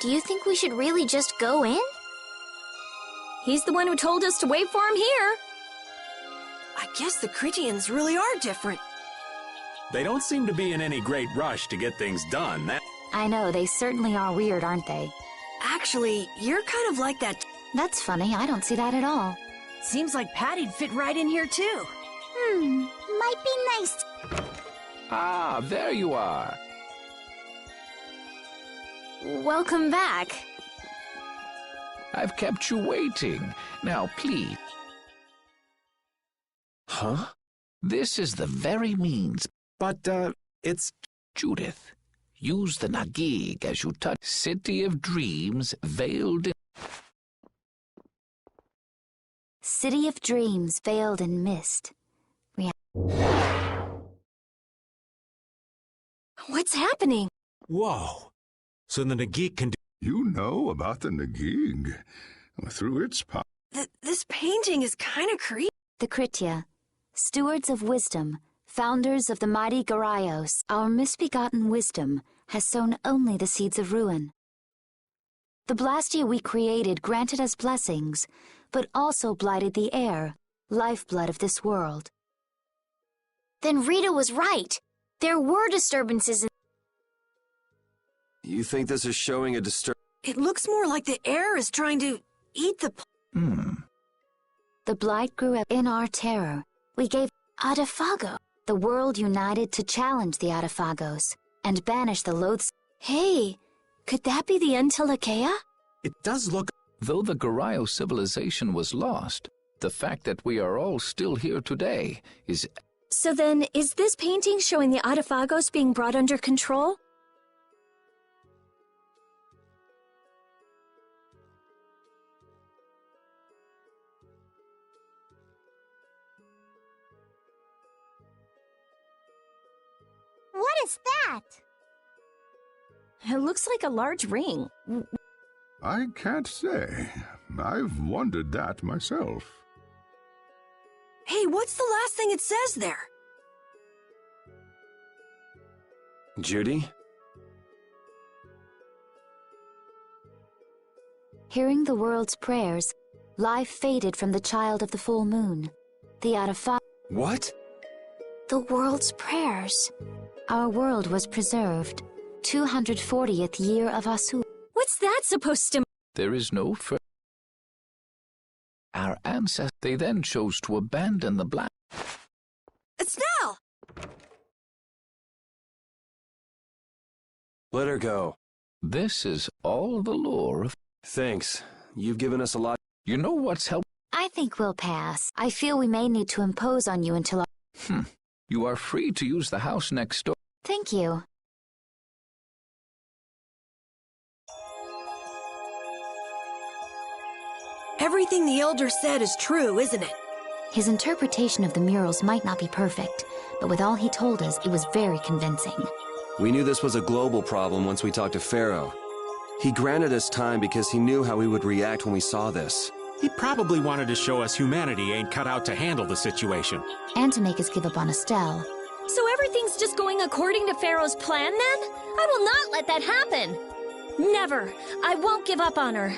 Do you think we should really just go in? He's the one who told us to wait for him here. I guess the Critians really are different. They don't seem to be in any great rush to get things done. I know, they certainly are weird, aren't they? Actually, you're kind of like that. That's funny, I don't see that at all. Seems like Patty'd fit right in here, too. Might be nice. Ah, there you are. Welcome back. I've kept you waiting. Now, please. Huh? This is the very means. But, it's... Judith, use the Nagig as you touch City of Dreams veiled in... City of Dreams veiled in mist. What's happening? Whoa. So the Nagik can do... You know about the Nagig. Through its power. This painting is kind of creepy. The Kritia, stewards of wisdom, founders of the mighty Garaios, our misbegotten wisdom has sown only the seeds of ruin. The Blastia we created granted us blessings, but also blighted the air, lifeblood of this world. Then Rita was right. There were disturbances in... You think this is showing a It looks more like the air is trying to eat the... The blight grew up in our terror. We gave Adafago. the world united to challenge the Adafagos and banish the loathsome. Hey, could that be the Entelekea? It does look... Though the Garayo civilization was lost, the fact that we are all still here today is... So then, is this painting showing the Adafagos being brought under control? What is that? It looks like a large ring. I can't say. I've wondered that myself. Hey, what's the last thing it says there? Judy? Hearing the world's prayers, life faded from the child of the full moon, the Adafag. What? The world's prayers. Our world was preserved. 240th year of Asu. What's that supposed to... There is no further... Our ancestors, they then chose to abandon the black... Estelle! Let her go. This is all the lore of... Thanks. You've given us a lot. You know what's helped? I think we'll pass. I feel we may need to impose on you until... You are free to use the house next door. Thank you. Everything the Elder said is true, isn't it? His interpretation of the murals might not be perfect, but with all he told us, it was very convincing. We knew this was a global problem once we talked to Pharaoh. He granted us time because he knew how we would react when we saw this. He probably wanted to show us humanity ain't cut out to handle the situation. And to make us give up on Estelle. So everything's just going according to Pharaoh's plan, then? I will not let that happen! Never! I won't give up on her.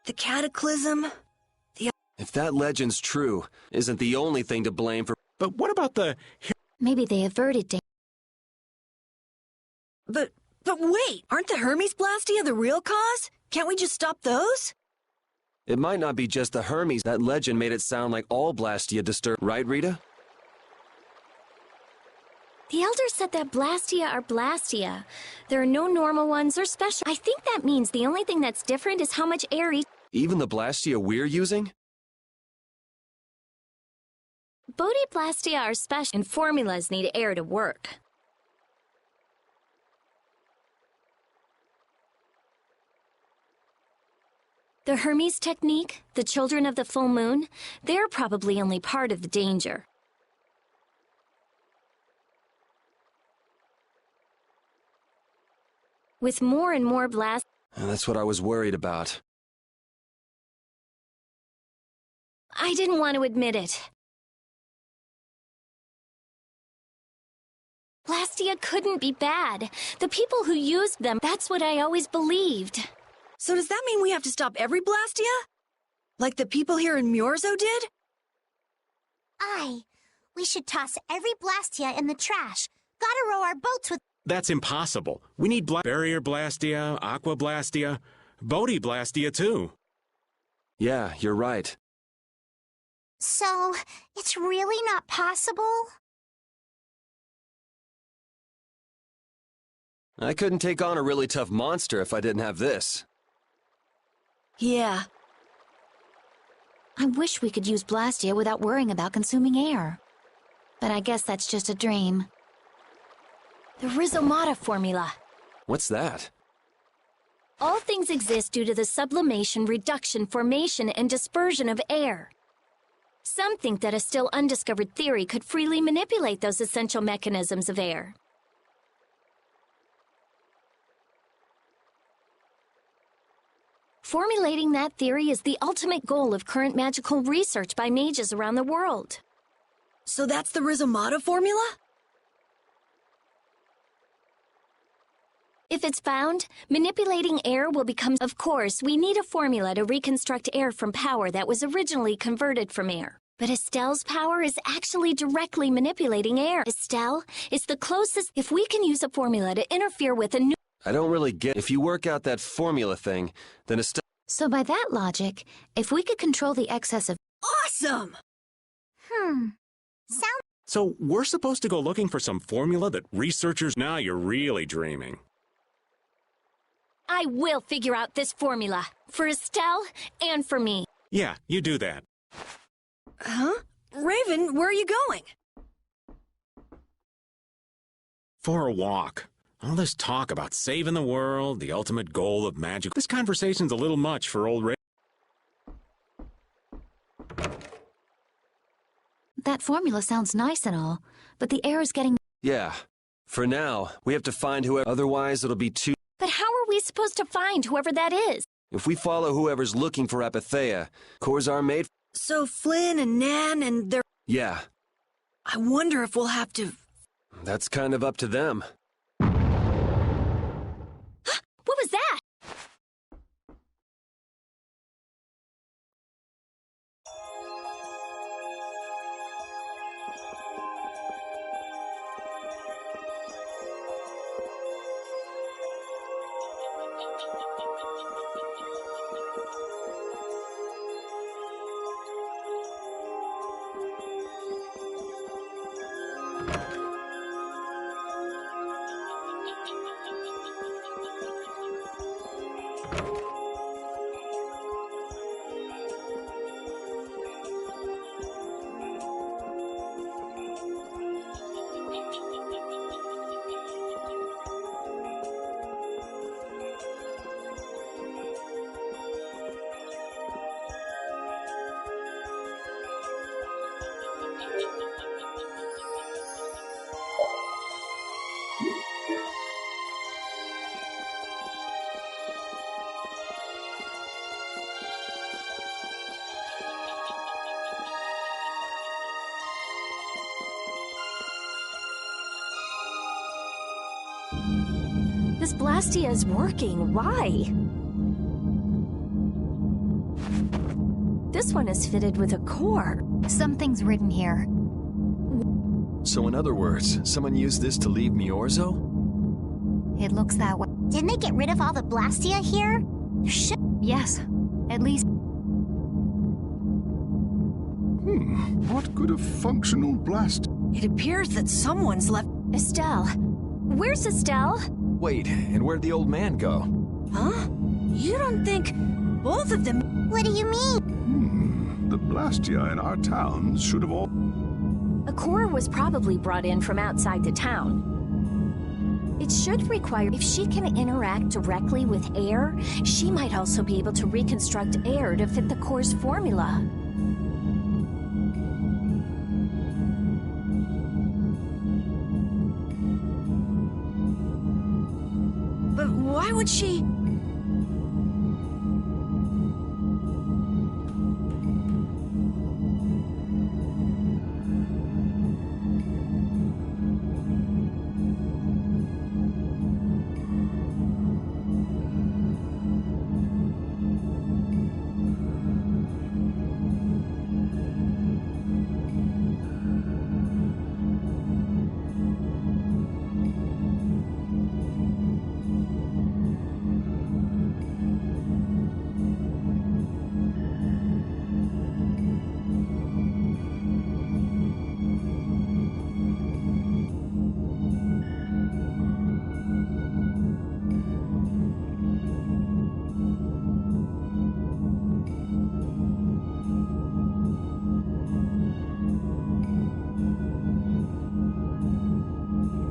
The cataclysm? If that legend's true, isn't the only thing to blame for... But what about the... Maybe they averted danger. But wait, aren't the Hermes Blastia the real cause? Can't we just stop those? It might not be just the Hermes. That legend made it sound like all Blastia disturb... Right, Rita? The Elder said that Blastia are Blastia. There are no normal ones or special. I think that means the only thing that's different is how much air each... Even the Blastia we're using? Bodhi-Blastia are special, and formulas need air to work. The Hermes technique, the children of the full moon, they're probably only part of the danger. With more and more blast... That's what I was worried about. I didn't want to admit it. Blastia couldn't be bad. The people who used them, that's what I always believed. So does that mean we have to stop every Blastia? Like the people here in Myorzo did? Aye. We should toss every Blastia in the trash. Gotta row our boats with... That's impossible. We need Barrier Blastia, Aqua Blastia, Bodhi Blastia too. Yeah, you're right. So, it's really not possible? I couldn't take on a really tough monster if I didn't have this. Yeah. I wish we could use Blastia without worrying about consuming air. But I guess that's just a dream. The Rhizomata formula. What's that? All things exist due to the sublimation, reduction, formation, and dispersion of air. Some think that a still undiscovered theory could freely manipulate those essential mechanisms of air. Formulating that theory is the ultimate goal of current magical research by mages around the world. So that's the Rhizomata formula? If it's found, manipulating air will become... Of course, we need a formula to reconstruct air from power that was originally converted from air. But Estelle's power is actually directly manipulating air. Estelle is the closest... If we can use a formula to interfere with a new... I don't really get... If you work out that formula thing, then Estelle... So by that logic, if we could control the excess of... Awesome! Sound... So we're supposed to go looking for some formula that researchers... Now you're really dreaming. I will figure out this formula. For Estelle and for me. Yeah, you do that. Huh? Raven, where are you going? For a walk. All this talk about saving the world, the ultimate goal of magic. This conversation's a little much for old Raven. That formula sounds nice and all, but the air is getting... Yeah. For now, we have to find whoever... Otherwise, it'll be too... But how are we supposed to find whoever that is? If we follow whoever's looking for Apatheia, cores are made... So Flynn and Nan and their... Yeah. I wonder if we'll have to... That's kind of up to them. What was that? This Blastia is working. Why? this one is fitted with a core. Something's written here. So in other words, someone used this to leave Miorzo? It looks that way. Didn't they get rid of all the Blastia here? Yes, at least. What could a functional blast... It appears that someone's left... Estelle. Where's Estelle? Wait, and where'd the old man go? Huh? You don't think both of them... What do you mean? The Blastia in our towns should have all... A core was probably brought in from outside the town. It should require... If she can interact directly with air, she might also be able to reconstruct air to fit the core's formula. But why would she...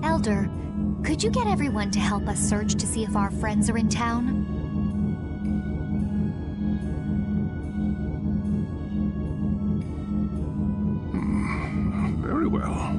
Elder, could you get everyone to help us search to see if our friends are in town? Very well.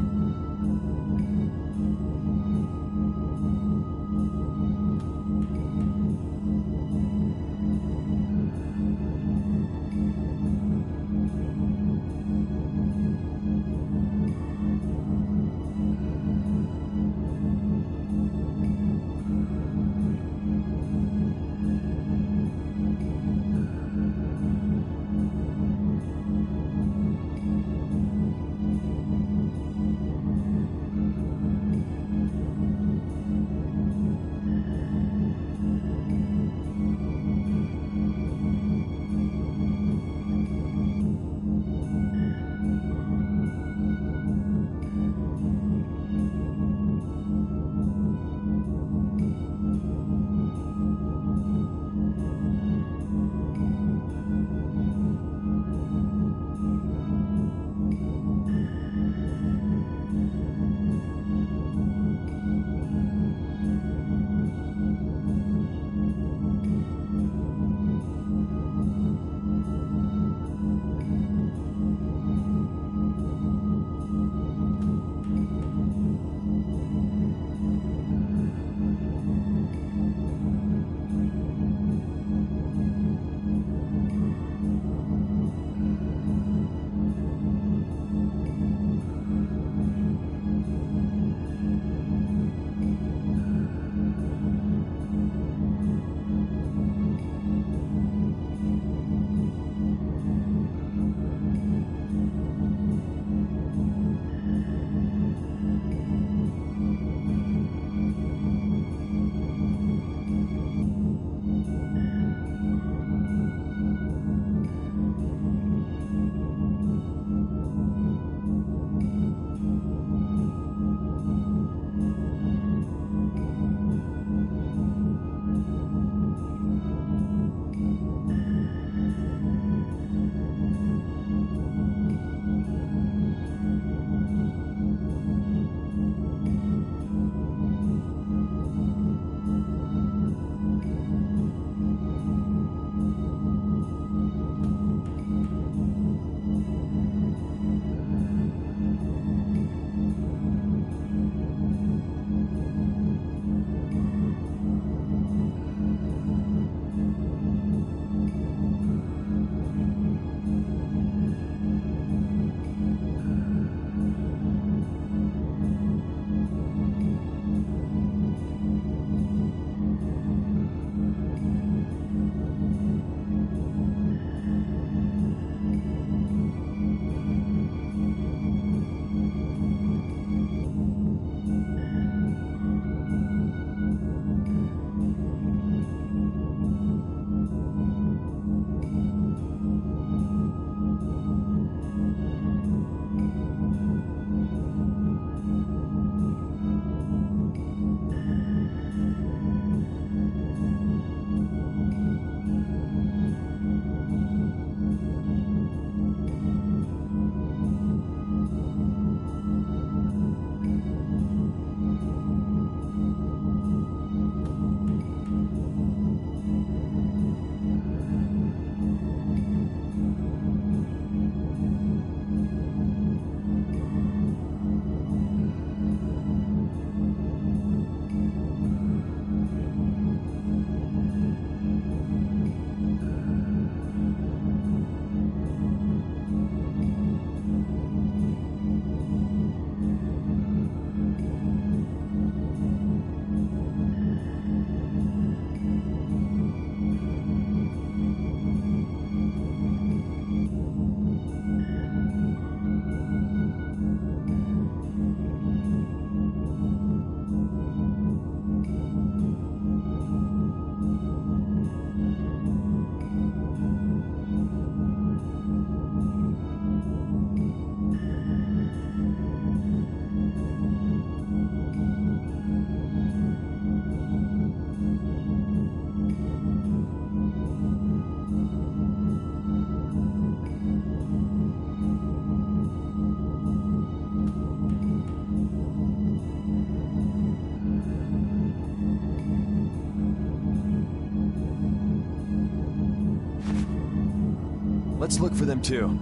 Let's look for them too.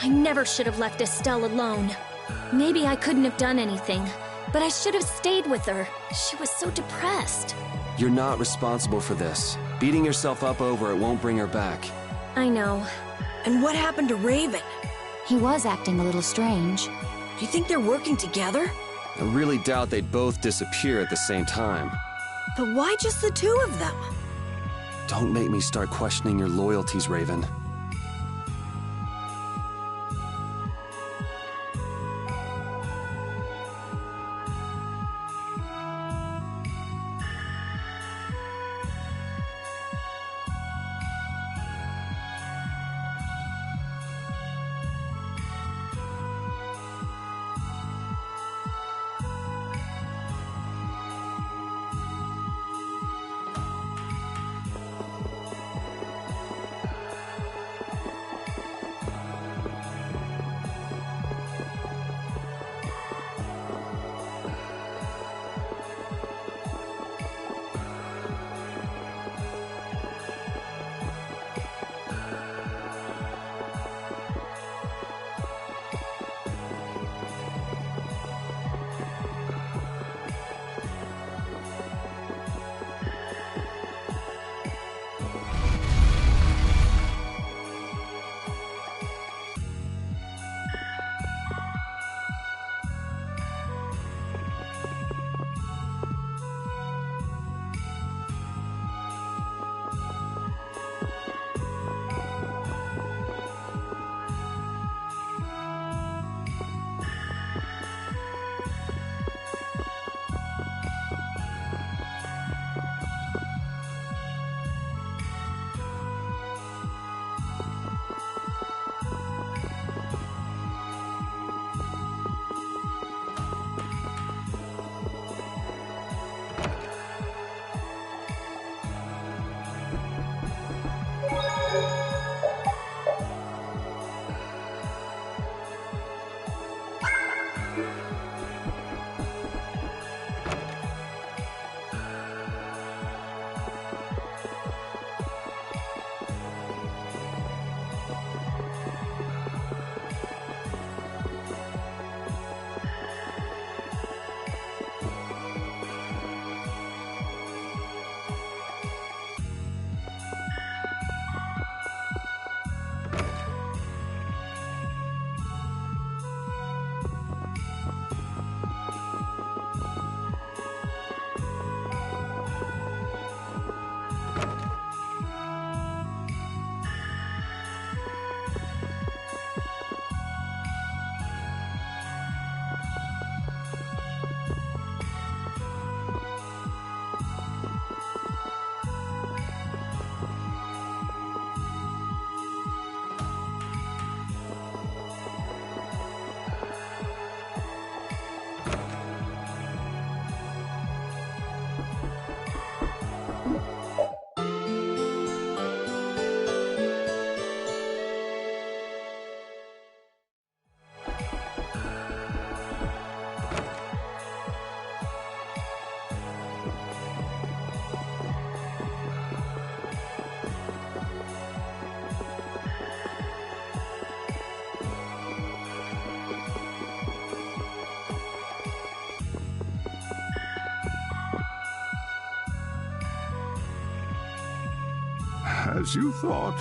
I never should have left Estelle alone. Maybe I couldn't have done anything, but I should have stayed with her. She was so depressed. You're not responsible for this. Beating yourself up over it won't bring her back. I know. And what happened to Raven? He was acting a little strange. Do you think they're working together? I really doubt they'd both disappear at the same time. But why just the two of them? Don't make me start questioning your loyalties, Raven. As you thought.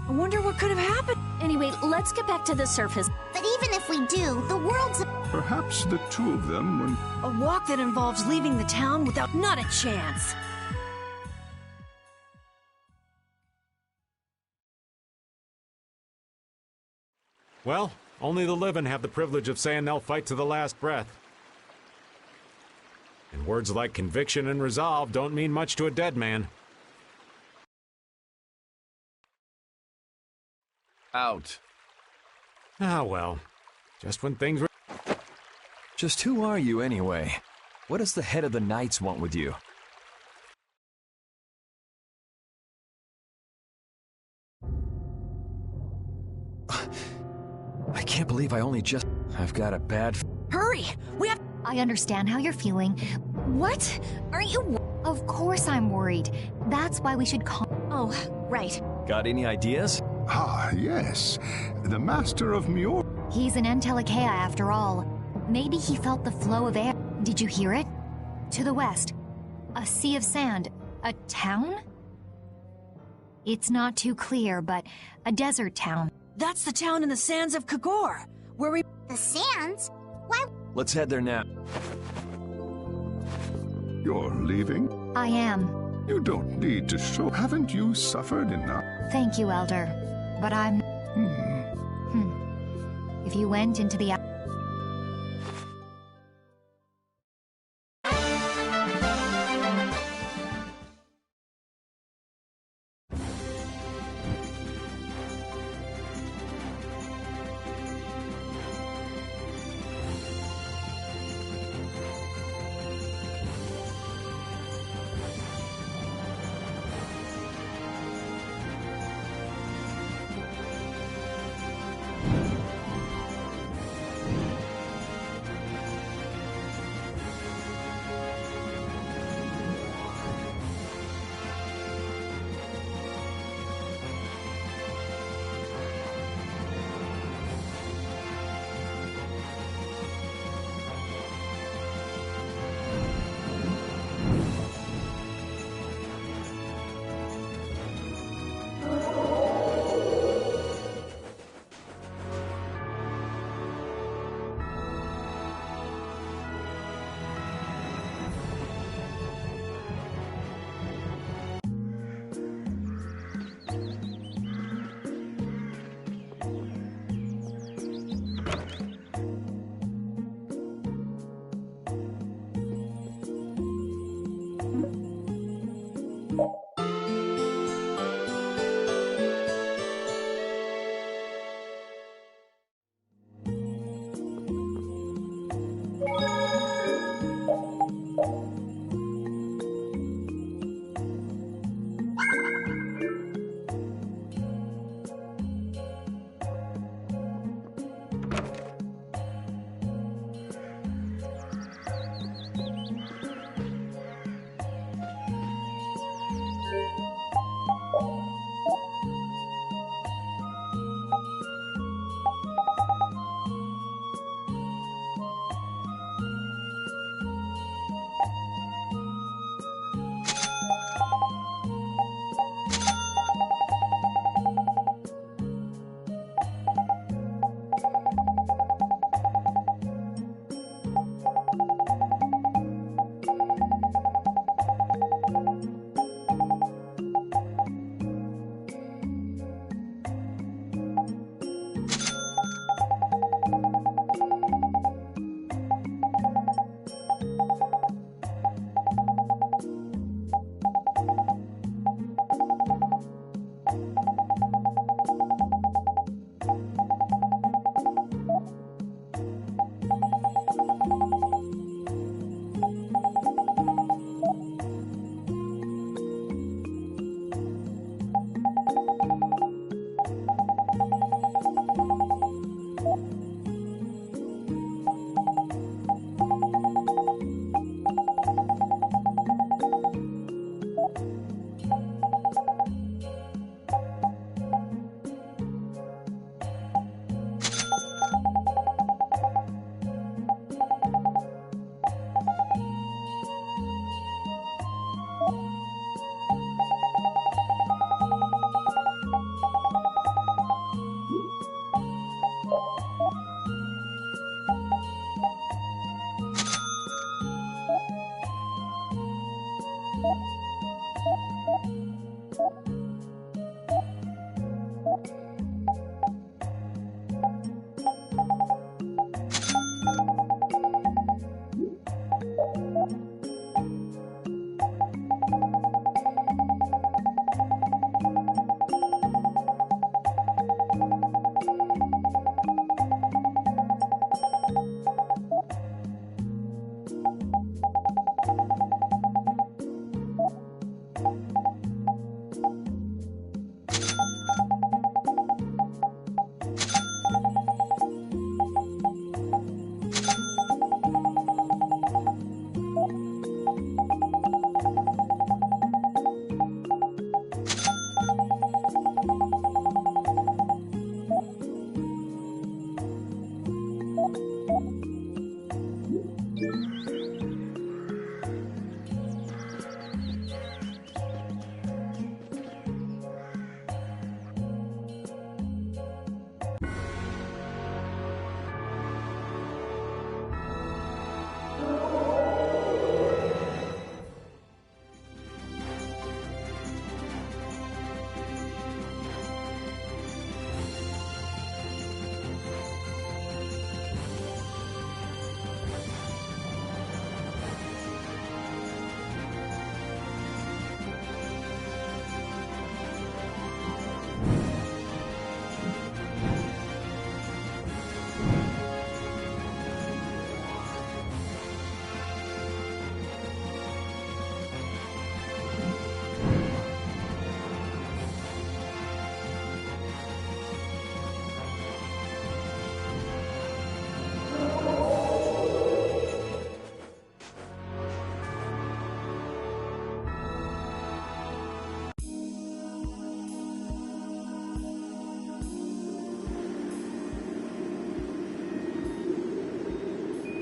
I wonder what could have happened. Anyway, let's get back to the surface. But even if we do, the world's... Perhaps the two of them when... A walk that involves leaving the town without not a chance. Well, only the living have the privilege of saying they'll fight to the last breath. And words like conviction and resolve don't mean much to a dead man. Out. Ah, well. Just when things were... Just who are you anyway? What does the head of the Knights want with you? I can't believe I only just... I've got a bad... Hurry! We have... I understand how you're feeling. What? Aren't you... Of course I'm worried. That's why we should call... Oh, right. Got any ideas? Ah, yes. The Master of Muir. He's an Entelekea after all. Maybe he felt the flow of air. Did you hear it? To the west. A sea of sand. A town? It's not too clear, but a desert town. That's the town in the sands of Kagor, where we... The sands? Why? Let's head there now. You're leaving? I am. You don't need to show. Haven't you suffered enough? Thank you, Elder. But I'm... If you went into the...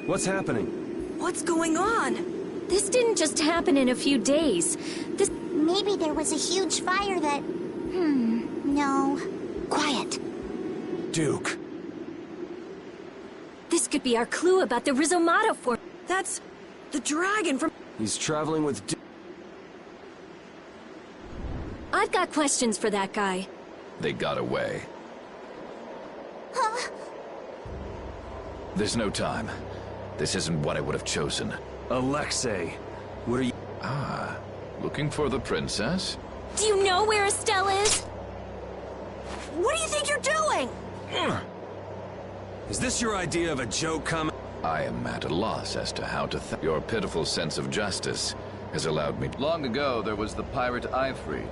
What's happening? What's going on? This didn't just happen in a few days. Maybe there was a huge fire that... no. Quiet. Duke. This could be our clue about the Rizomata form. That's the dragon from... He's traveling with I've got questions for that guy. They got away. Huh? There's no time. This isn't what I would have chosen. Alexei. What are you... Ah, looking for the princess? Do you know where Estelle is? What do you think you're doing? Is this your idea of a joke comment? I am at a loss as to how to Your pitiful sense of justice has allowed me... Long ago, there was the pirate Ivory,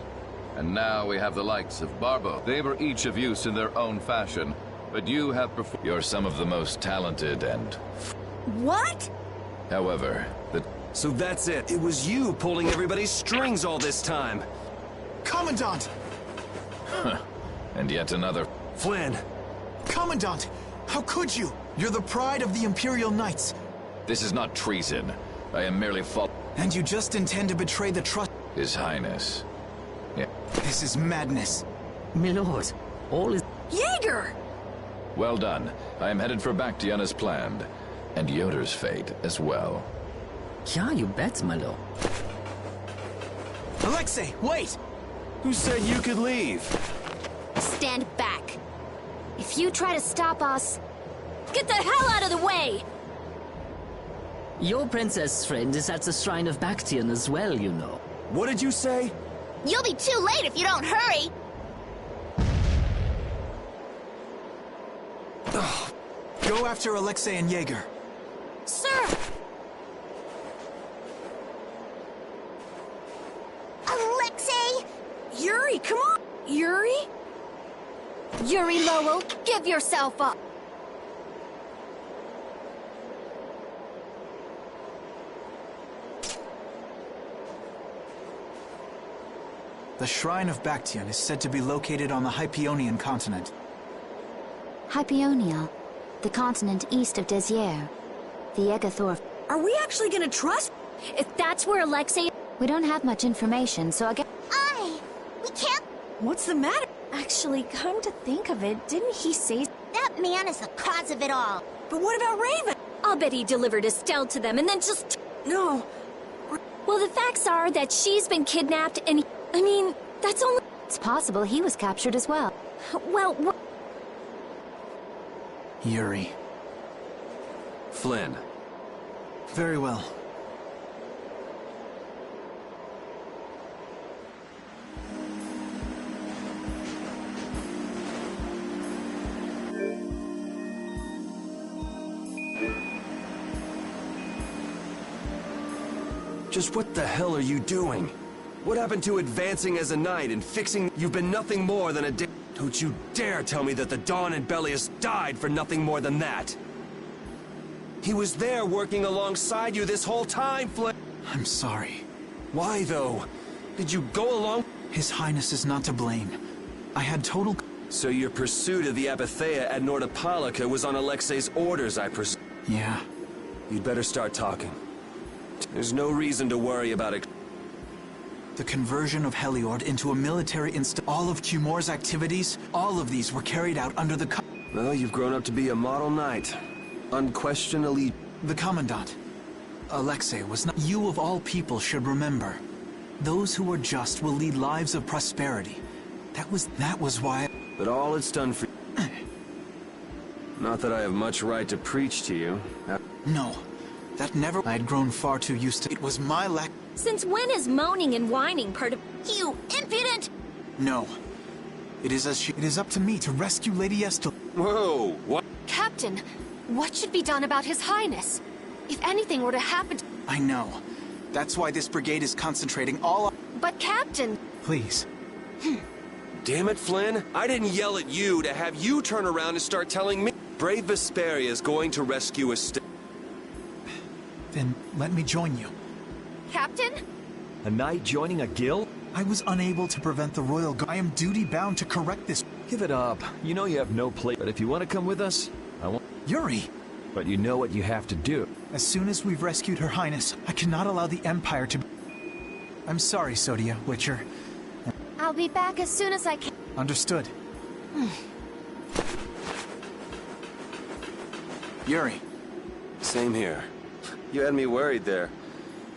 and now we have the likes of Barbo. They were each of use in their own fashion, but you have performed... You're some of the most talented and... What? However, So that's it. It was you pulling everybody's strings all this time. Commandant! And yet another... Flynn! Commandant! How could you? You're the pride of the Imperial Knights. This is not treason. I am merely And you just intend to betray the trust... His Highness. Yeah. This is madness. Milord, all is... Jaeger! Well done. I am headed for Bactian as planned. And Yoder's fate as well. Yeah, you bet, my lord. Alexei, wait! Who said you could leave? Stand back. If you try to stop us, get the hell out of the way! Your princess friend is at the shrine of Bactian as well, you know. What did you say? You'll be too late if you don't hurry! Go after Alexei and Jaeger. Sir! Alexei! Yuri, come on! Yuri? Yuri Lowell, give yourself up! The Shrine of Bactian is said to be located on the Hypionian continent. Hypionia, the continent east of Desier. The Egathor... Are we actually gonna trust? If that's where Alexei... We don't have much information, so I guess... We can't... What's the matter? Actually, come to think of it, didn't he say... That man is the cause of it all. But what about Raven? I'll bet he delivered Estelle to them and then just... No. Well, the facts are that she's been kidnapped and... I mean, that's only... It's possible he was captured as well. Well, Yuri. Flynn. Very well. Just what the hell are you doing? What happened to advancing as a knight and fixing... You've been nothing more than a Don't you dare tell me that the Dawn and Bellius died for nothing more than that! He was there working alongside you this whole time, Flynn! I'm sorry. Why, though? Did you go along? His Highness is not to blame. I had total... So your pursuit of the Apatheia at Nordopolica was on Alexei's orders, I presume? Yeah. You'd better start talking. There's no reason to worry about it. The conversion of Heliord into a military all of Cumor's activities, all of these were carried out under the Well, you've grown up to be a model knight. Unquestionably... The Commandant. Alexei was not... You of all people should remember. Those who are just will lead lives of prosperity. That was why... But all it's done for... Not that I have much right to preach to you. No. That never... I'd grown far too used to... It was my lack... Since when is moaning and whining part of... You impudent! No. It is up to me to rescue Lady Estelle. Whoa, what? Captain, what should be done about His Highness? If anything were to happen... I know. That's why this brigade is concentrating all... But Captain... Please. Damn it, Flynn. I didn't yell at you to have you turn around and start telling me. Brave Vesperia is going to rescue Estelle. Then let me join you. Captain? A knight joining a guild? I was unable to prevent the Royal Guard. I am duty-bound to correct this. Give it up. You know you have no place. But if you want to come with us, I want... Yuri! But you know what you have to do. As soon as we've rescued Her Highness, I cannot allow the Empire to... I'm sorry, Sodia, Witcher. I'll be back as soon as I can. Understood. Yuri. Same here. You had me worried there.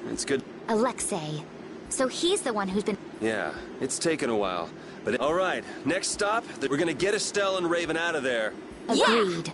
It's good. Alexei. So he's the one who's been... Yeah, it's taken a while. But all right, next stop, we're gonna get Estelle and Raven out of there. Agreed.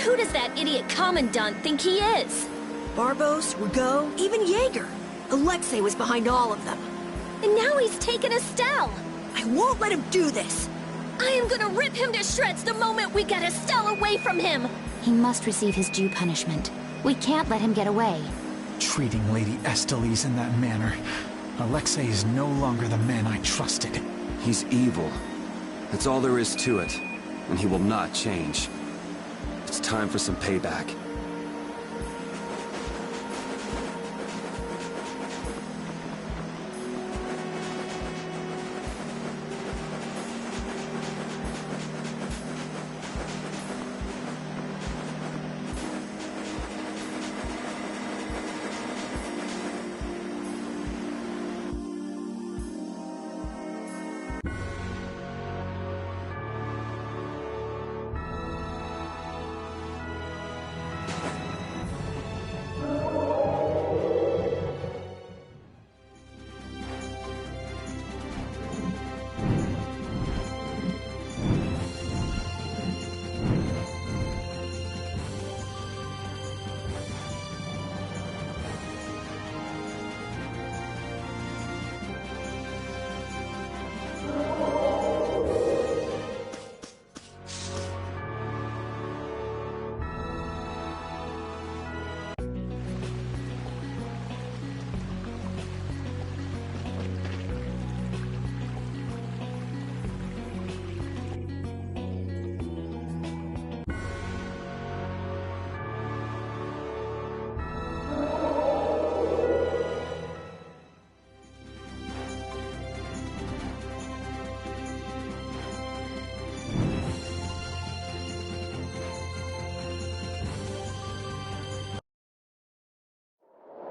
Who does that idiot commandant think he is? Barbos, Rigaud, even Jaeger. Alexei was behind all of them. And now he's taken Estelle. I won't let him do this. I am gonna rip him to shreds the moment we get Estelle away from him. He must receive his due punishment. We can't let him get away. Treating Lady Estellise in that manner. Alexei is no longer the man I trusted. He's evil. That's all there is to it. And he will not change. It's time for some payback.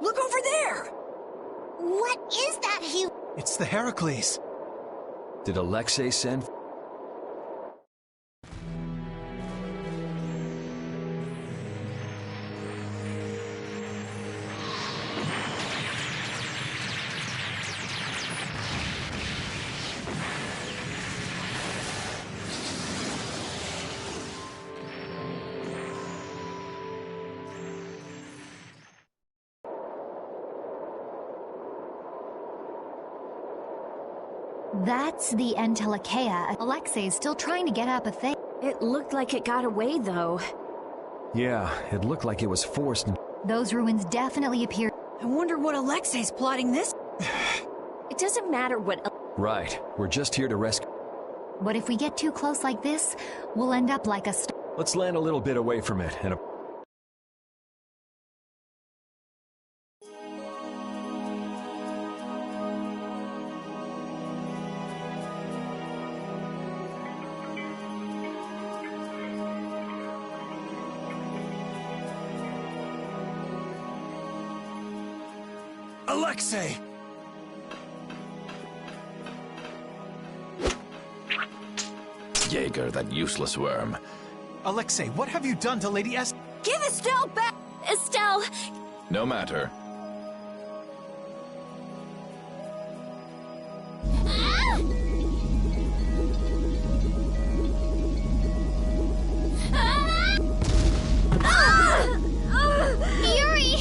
Look over there! What is that, Hugh? It's the Heracles. Did Alexei send? That's the Entelekea. Alexei's still trying to get up a thing. It looked like it got away, though. Yeah, it looked like it was forced. Those ruins definitely appear. I wonder what Alexei's plotting this. It doesn't matter what. Right, we're just here to rescue. But if we get too close like this, we'll end up like a Let's land a little bit away from it and Alexei! Jaeger, that useless worm. Alexei, what have you done to Lady Es- Give Estelle back! Estelle! No matter. Yuri!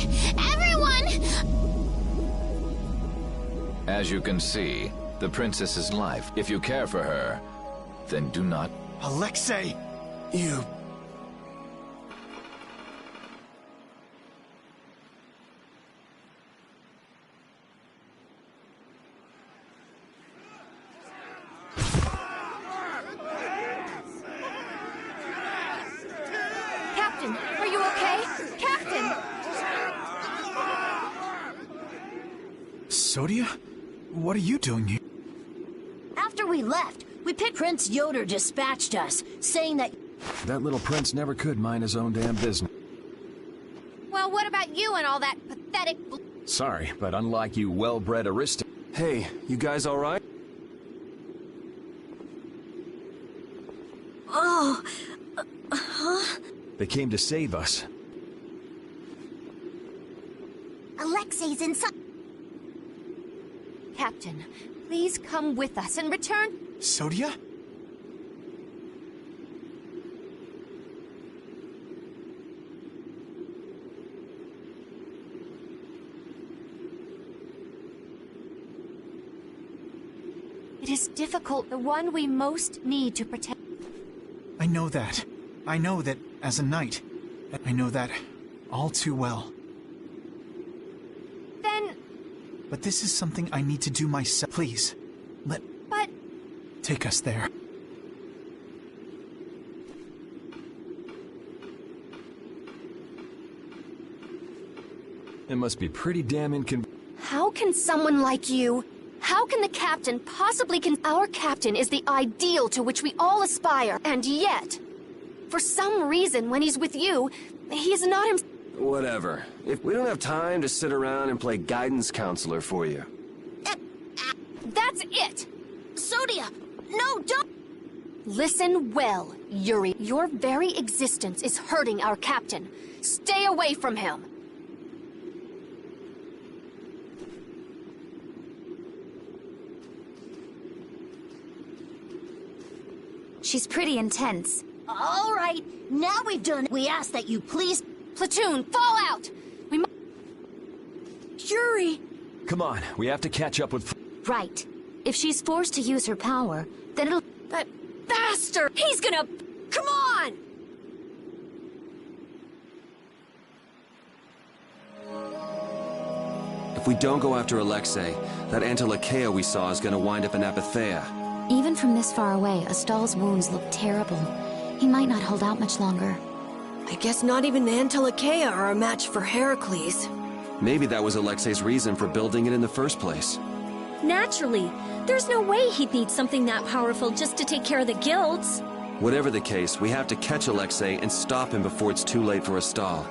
Everyone! As you can see, the princess's life. If you care for her, then do not... Alexei! You... Captain, are you okay? Captain! Sodia? What are you doing here? After we left, we picked Prince Yoder dispatched us, saying that... That little prince never could mind his own damn business. Well, what about you and all that pathetic... Sorry, but unlike you well-bred aristocrats... Hey, you guys alright? Oh... huh? They came to save us. Alexei's inside. Captain, please come with us and return... Sodia? It is difficult, the one we most need to protect. I know that. I know that as a knight. I know that all too well. Then... But this is something I need to do myself. Please, But... take us there. It must be pretty damn inconvenient. How can someone like you... How can the captain possibly Our captain is the ideal to which we all aspire, and yet... For some reason, when he's with you, he's not him... Whatever. If we don't have time to sit around and play guidance counselor for you. That's it! Sodia! No, don't! Listen well, Yuri. Your very existence is hurting our captain. Stay away from him. She's pretty intense. All right, now we've done it. We ask that you please... Platoon, fall out! We must... Yuri! Come on, we have to catch up with... Right. If she's forced to use her power, then it'll... That bastard! He's gonna... Come on! If we don't go after Alexei, that Antilakea we saw is gonna wind up in Apatheia. Even from this far away, Astal's wounds look terrible. He might not hold out much longer. I guess not even the Antilakea are a match for Heracles. Maybe that was Alexei's reason for building it in the first place. Naturally. There's no way he'd need something that powerful just to take care of the guilds. Whatever the case, we have to catch Alexei and stop him before it's too late for Astal.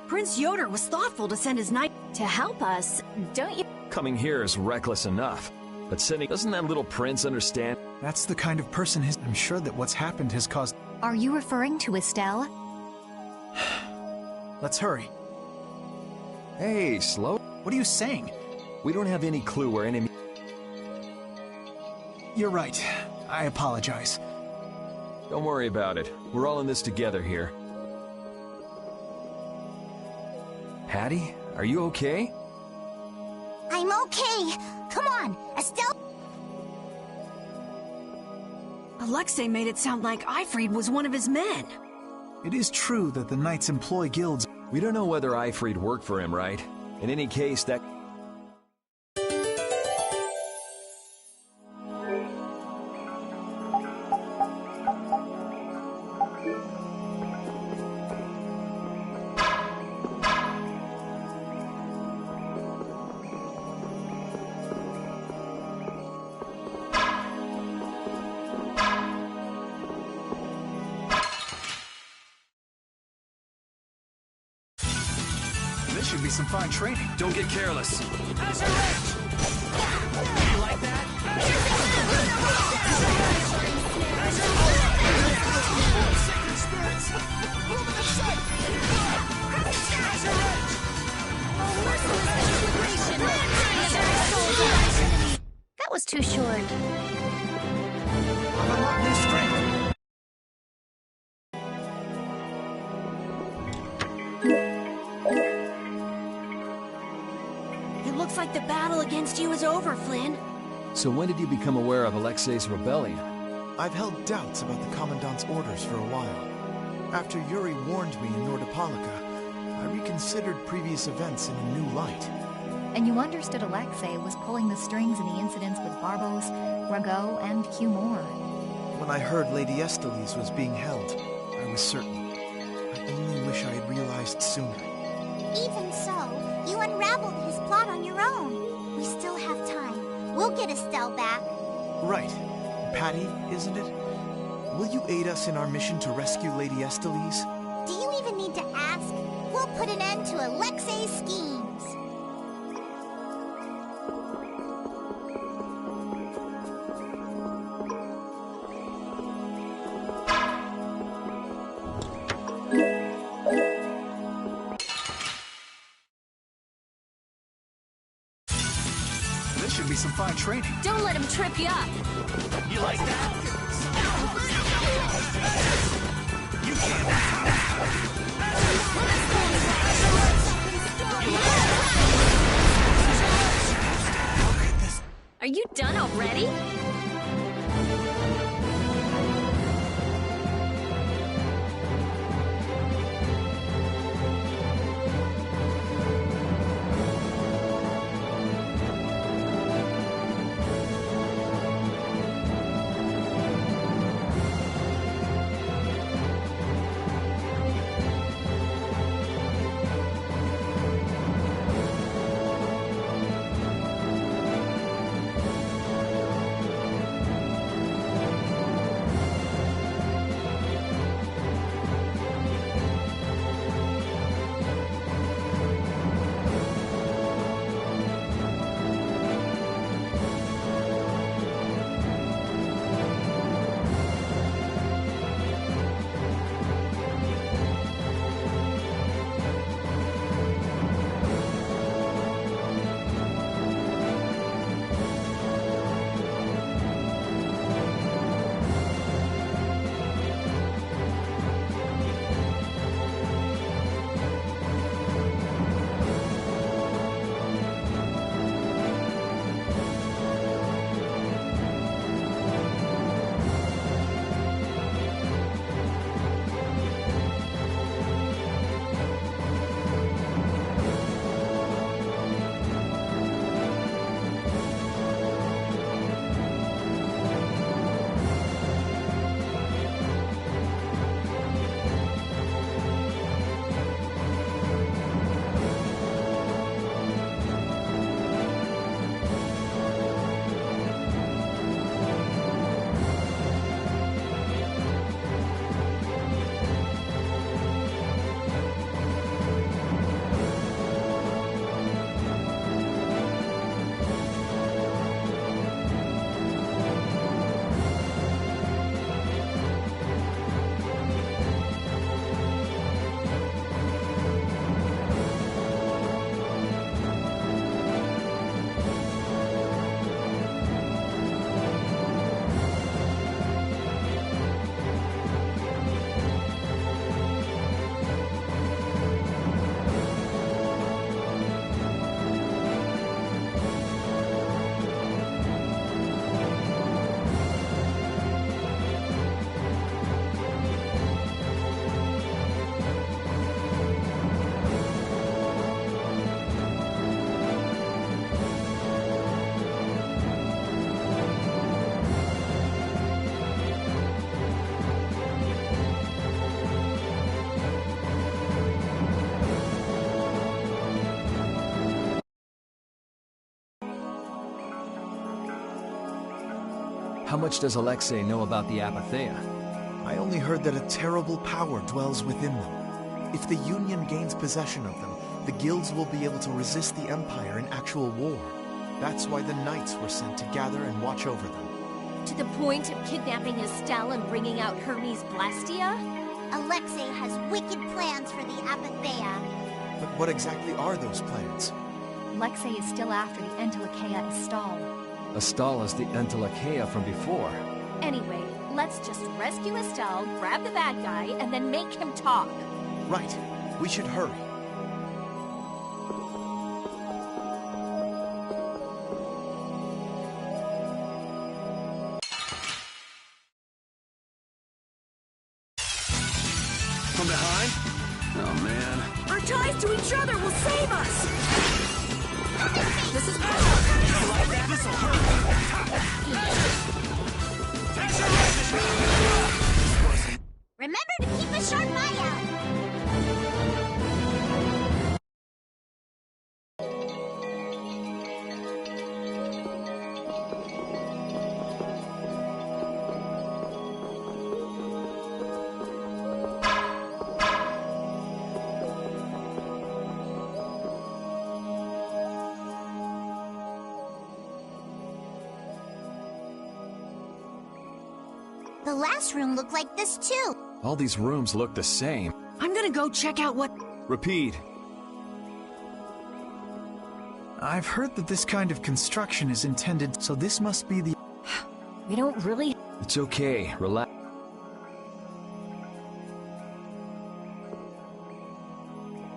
Prince Yoder was thoughtful to send his knight to help us, don't you? Coming here is reckless enough. But sending... Doesn't that little prince understand? That's the kind of person I'm sure that what's happened has caused... Are you referring to Estelle? Let's hurry. Hey, slow. What are you saying? We don't have any clue where enemy... You're right. I apologize. Don't worry about it. We're all in this together here. Hattie, are you okay? I'm okay. Come on, Estelle. Alexei made it sound like Eifried was one of his men. It is true that the knights employ guilds. We don't know whether Eifried worked for him, right? In any case, that... This should be some fine training. Don't get careless. You like that? That was too short. Looks like the battle against you is over, Flynn. So when did you become aware of Alexei's rebellion? I've held doubts about the Commandant's orders for a while. After Yuri warned me in Nordopolica, I reconsidered previous events in a new light. And you understood Alexei was pulling the strings in the incidents with Barbos, Rago, and Cumor. When I heard Lady Estellise was being held, I was certain. I only wish I had realized sooner. Even so, you unraveled his plot on your own. We still have time. We'll get Estelle back. Right. Patty, isn't it? Will you aid us in our mission to rescue Lady Estellise? Do you even need to ask? We'll put an end to Alexei's schemes. be some fine training. Don't let him trip you up. You like that? You can't. Are you done already? How much does Alexei know about the Apatheia? I only heard that a terrible power dwells within them. If the Union gains possession of them, the guilds will be able to resist the Empire in actual war. That's why the Knights were sent to gather and watch over them. To the point of kidnapping Estelle and bringing out Hermes Blastia? Alexei has wicked plans for the Apatheia. But what exactly are those plans? Alexei is still after the Entelecheia Estelle. Estelle is the Entelecheia from before. Anyway, let's just rescue Estelle, grab the bad guy, and then make him talk. Right. We should hurry. From behind? Oh, man. Our ties to each other will save us! This is This'll hurt. Remember to keep a sharp eye out! The last room looked like this too. All these rooms look the same. I'm gonna go check out what... Repeat. I've heard that this kind of construction is intended, so this must be the... We don't really... It's okay, relax.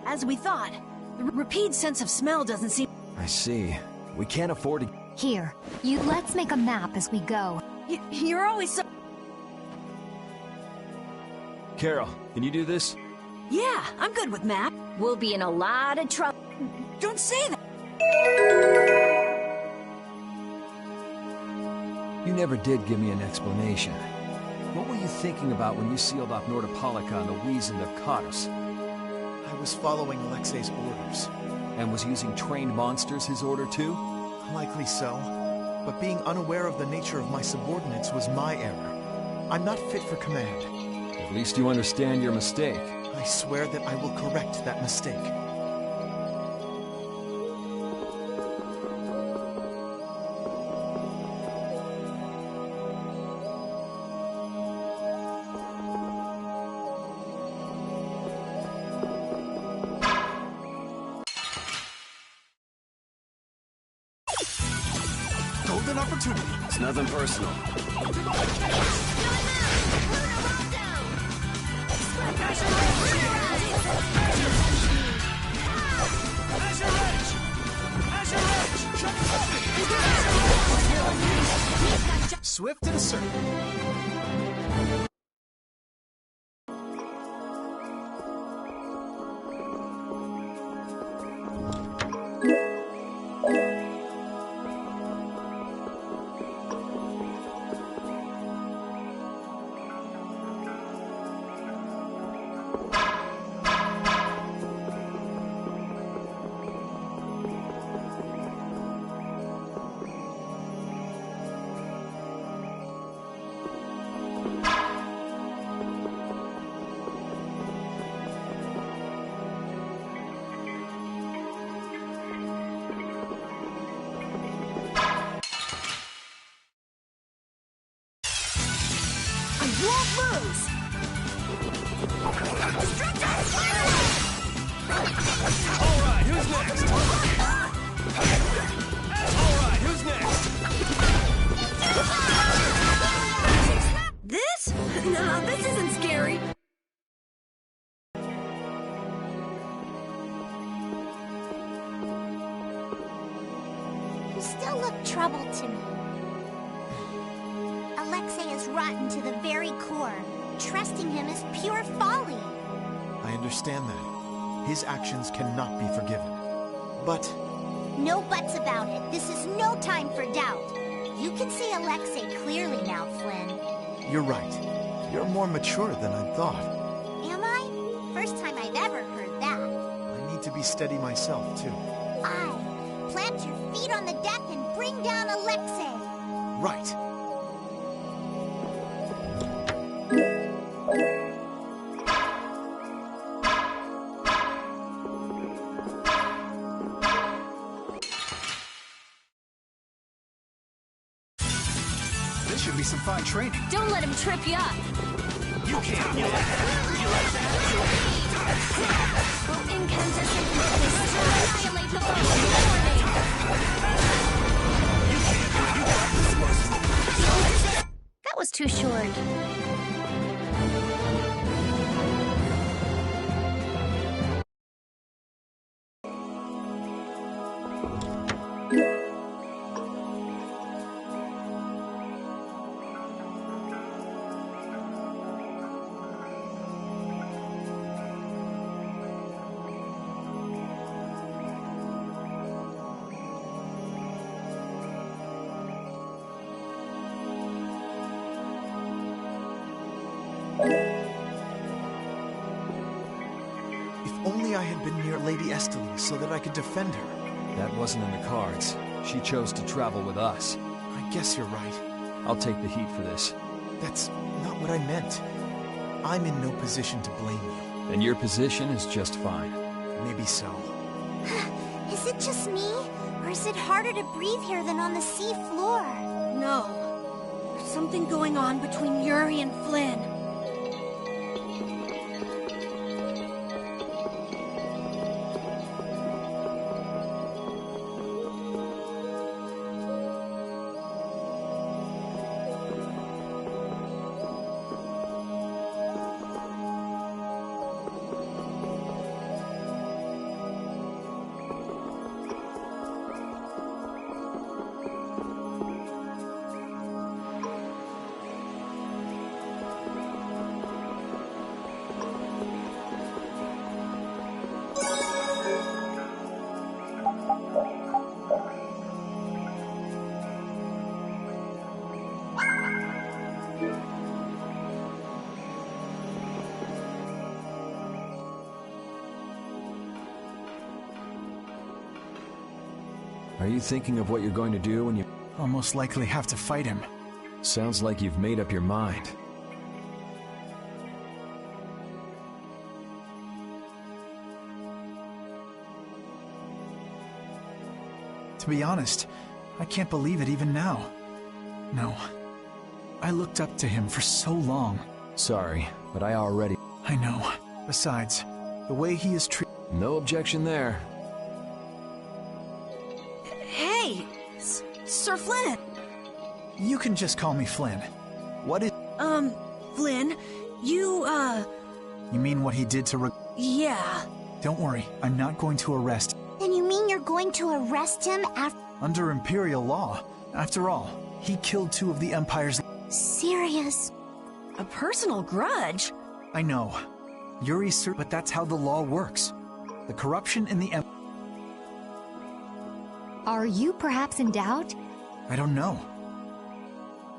As we thought. The repeat sense of smell doesn't seem... I see. We can't afford to... Here, let's make a map as we go. You're always so... Carol, can you do this? Yeah, I'm good with map. We'll be in a lot of trouble. Don't say that. You never did give me an explanation. What were you thinking about when you sealed off Nordopolica and the Weazen that caught us? I was following Alexei's orders. And was using trained monsters his order too? Likely so. But being unaware of the nature of my subordinates was my error. I'm not fit for command. At least you understand your mistake. I swear that I will correct that mistake. Golden opportunity. It's nothing personal. Swift and assertive. You still look troubled to me. Alexei is rotten to the very core. Trusting him is pure folly. I understand that. His actions cannot be forgiven. But... No buts about it. This is no time for doubt. You can see Alexei clearly now, Flynn. You're right. You're more mature than I'd thought. Am I? First time I've ever heard that. I need to be steady myself, too. Aye. Plant your feet on the deck and bring down Alexei. Right. This should be some fine training. Don't let him trip you up. You can't. Will incandescent annihilate the That was too short. If only I had been near Lady Estelle so that I could defend her. That wasn't in the cards. She chose to travel with us. I guess you're right. I'll take the heat for this. That's not what I meant. I'm in no position to blame you. And your position is just fine. Maybe so. Is it just me? Or is it harder to breathe here than on the sea floor? No. There's something going on between Yuri and Flynn. Are you thinking of what you're going to do when you... I'll most likely have to fight him. Sounds like you've made up your mind. To be honest, I can't believe it even now. No. I looked up to him for so long. Sorry, but I already... I know. Besides, the way he is treated... No objection there. Hey! Sir Flynn! You can just call me Flynn. What is... Flynn, you mean what he did to Yeah. Don't worry, I'm not going to arrest... Then you mean you're going to arrest him after... Under Imperial law. After all, he killed 2 of the Empire's... Serious? A personal grudge? I know. Yuri's sir, but that's how the law works. The corruption in the Are you perhaps in doubt? I don't know.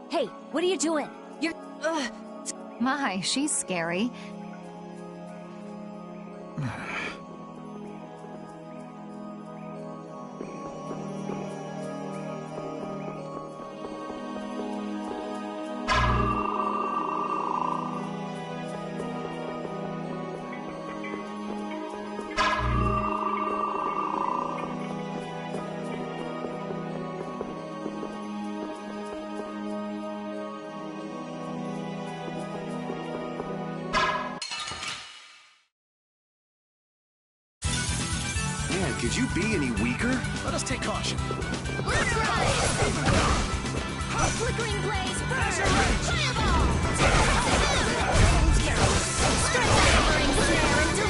Hey, what are you doing? You're... My, she's scary. Man, could you be any weaker? Let us take caution. Flickering blaze burn! Fireball! Strike that burning snare into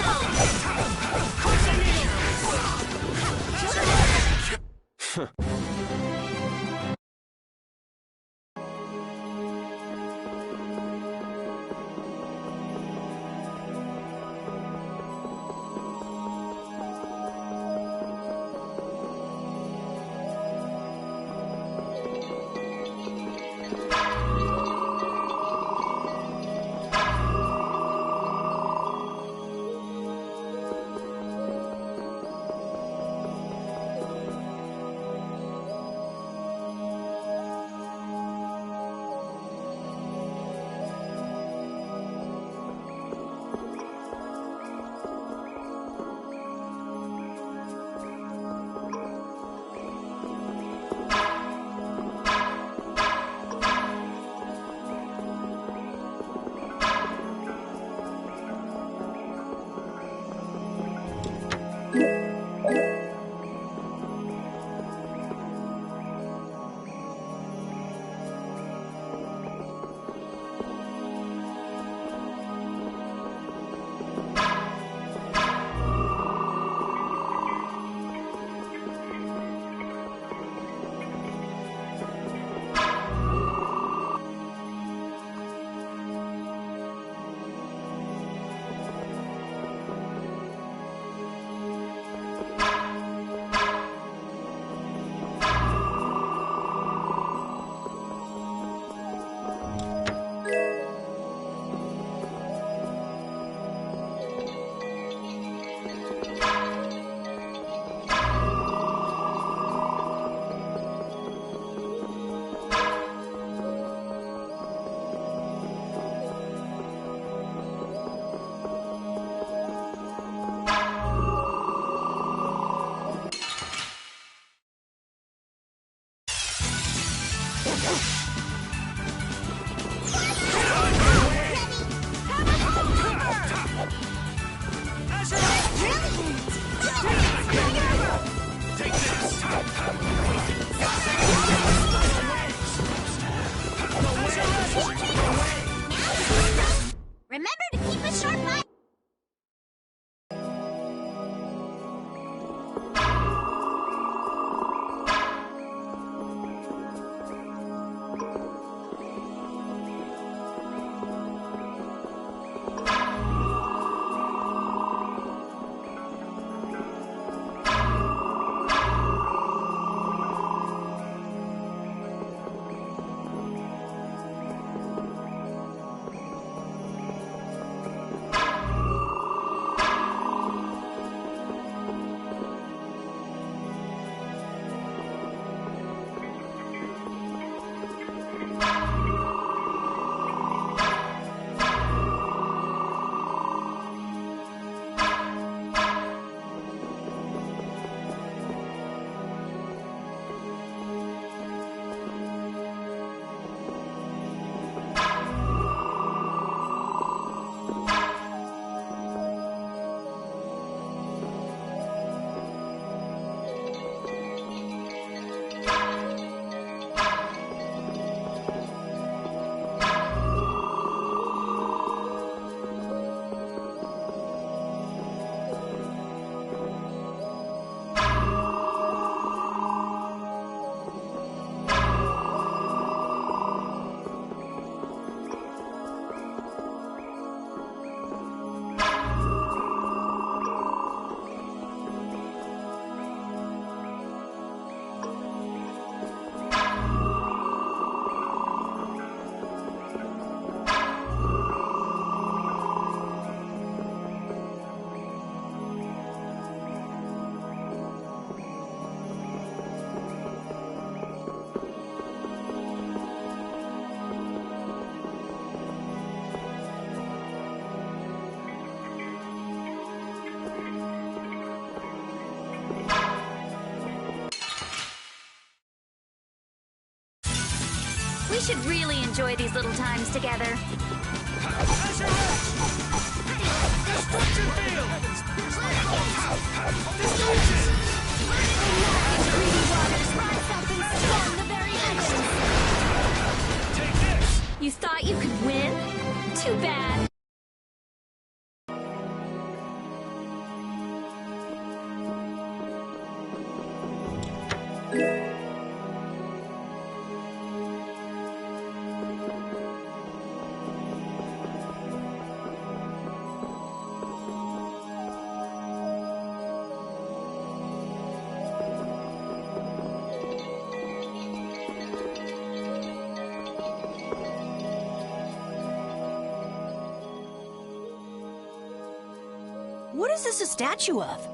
Remember to keep a sharp eye. We should really enjoy these little times together. Destruction field! Greedy waters rise up and storm the very heavens. Take this! You thought you could win? Too bad. What is this a statue of?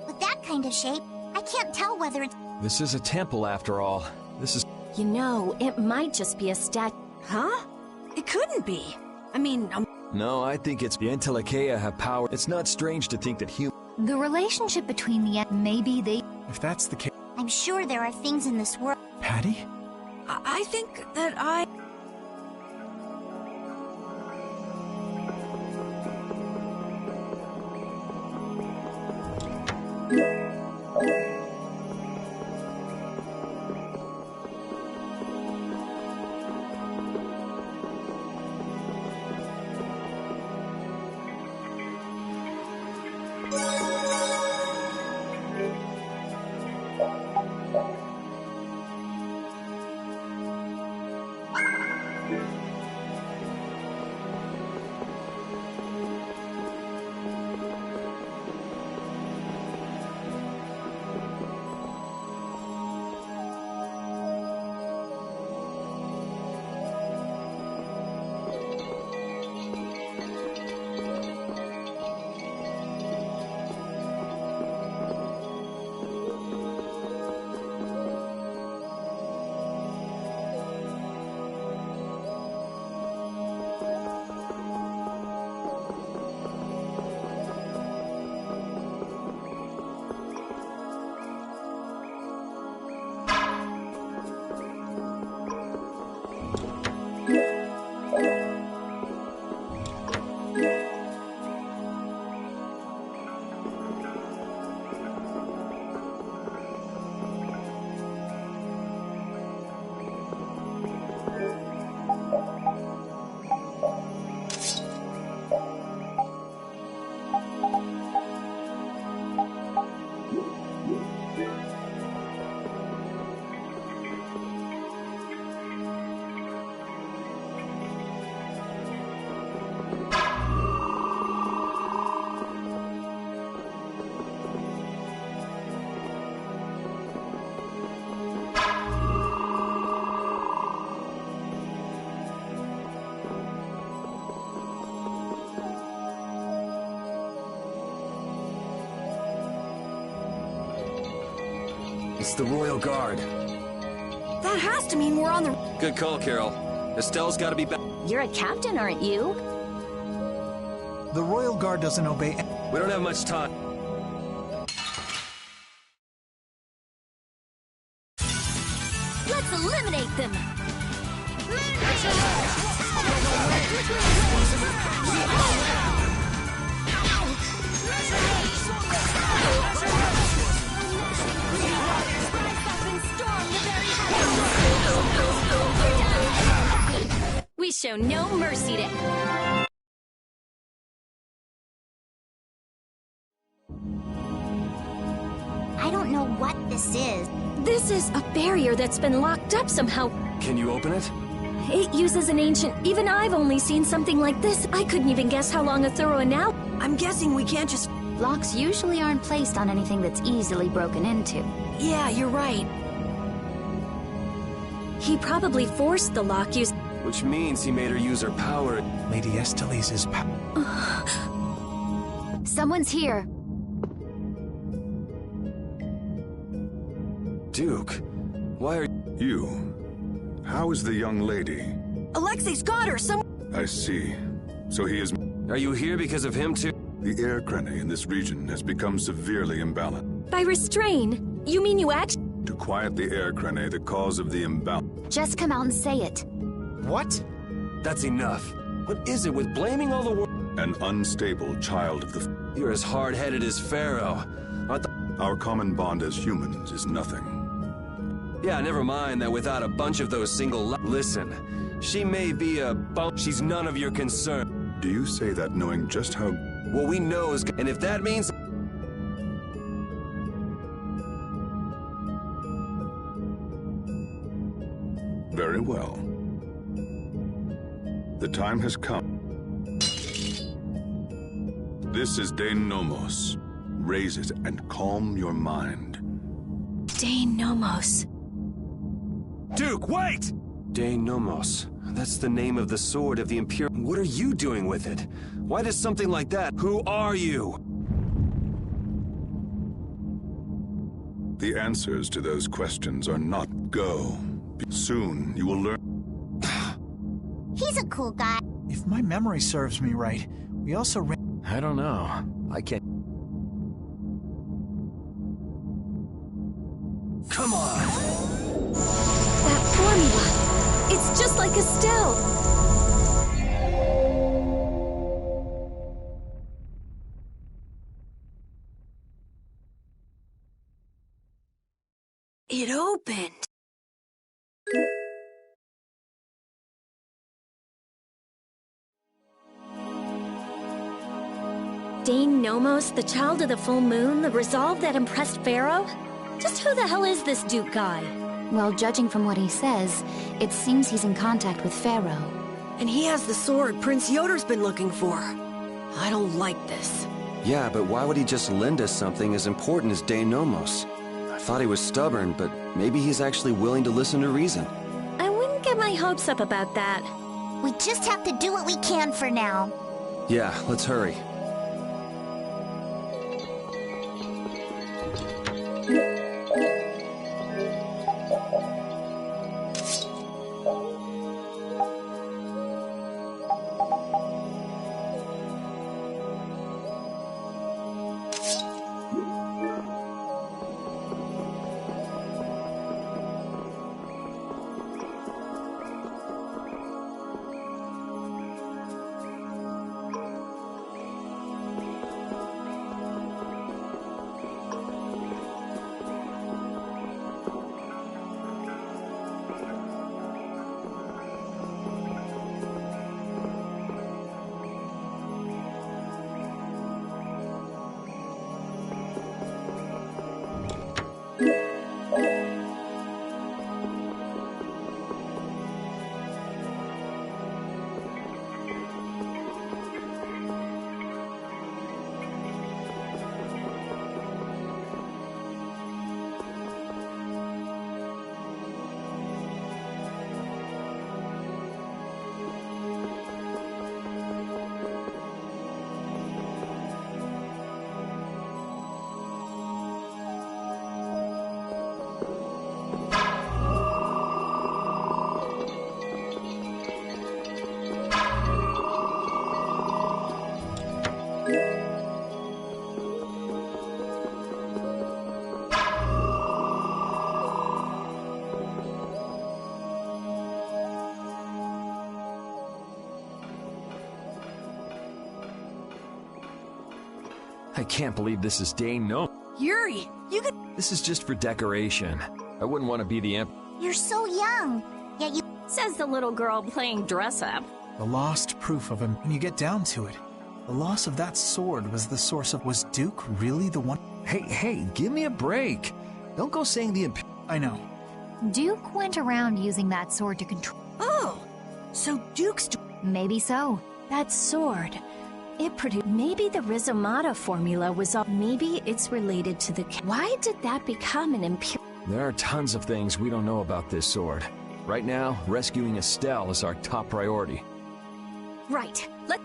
With that kind of shape, I can't tell whether it's... This is a temple, after all. This is... You know, it might just be a Huh? It couldn't be. I mean, No, I think it's... The Entelekea have power. It's not strange to think that The relationship between the... Maybe they... If that's the case... I'm sure there are things in this world... Patty? I think that I... It's the Royal Guard. That has to mean we're on the... Good call, Carol. Estelle's gotta be back. You're a captain, aren't you? The Royal Guard doesn't obey... We don't have much time. Let's eliminate them! We show no mercy to... I don't know what this is. This is a barrier that's been locked up somehow. Can you open it? It uses an ancient... Even I've only seen something like this. I couldn't even guess how long a thorough analysis... I'm guessing we can't just... Locks usually aren't placed on anything that's easily broken into. Yeah, you're right. He probably forced the lock use... Which means he made her use her power. Lady Estelle's power. Someone's here. Duke, why are you? How is the young lady? Alexei's got her, I see. So he is... Are you here because of him too? The air crenny in this region has become severely imbalanced. By restrain, you mean you act... To quiet the air, Krene, the cause of the imbalance. Just come out and say it. What? That's enough. What is it with blaming all the world? An unstable child of the... You're as hard-headed as Pharaoh. Our common bond as humans is nothing. Yeah, never mind that without a bunch of those single... Listen, she may be a bump. She's none of your concern. Do you say that knowing just how... What we know is... And if that means... Very well. The time has come. This is Dane Nomos. Raise it and calm your mind. Dane Nomos. Duke, wait! Dane Nomos. That's the name of the sword of the Imperial... What are you doing with it? Why does something like that? Who are you? The answers to those questions are not go. Soon, you will learn... He's a cool guy. If my memory serves me right, we also ran... I don't know. I can't... Come on! That formula! It's just like Estelle! It opened! Dane Nomos, the child of the full moon, the resolve that impressed Pharaoh? Just who the hell is this Duke guy? Well, judging from what he says, it seems he's in contact with Pharaoh. And he has the sword Prince Yoder's been looking for. I don't like this. Yeah, but why would he just lend us something as important as Dane Nomos? I thought he was stubborn, but maybe he's actually willing to listen to reason. I wouldn't get my hopes up about that. We just have to do what we can for now. Yeah, let's hurry. I can't believe this is Dane No. Yuri, you could... This is just for decoration. I wouldn't want to be the You're so young, yet you... Says the little girl playing dress-up. The lost proof of him. When you get down to it, the loss of that sword was the source of... Was Duke really the one? Hey, give me a break. Don't go saying the I know. Duke went around using that sword to control... Oh! So Duke's... Maybe so. That sword... It produced... Maybe the Rizomata formula was all... Maybe it's related to the... Why did that become an imperial... There are tons of things we don't know about this sword. Right now, rescuing Estelle is our top priority. Right. Let...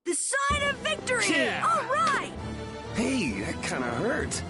The sign of victory! Yeah. All right! Hey, that kinda hurt.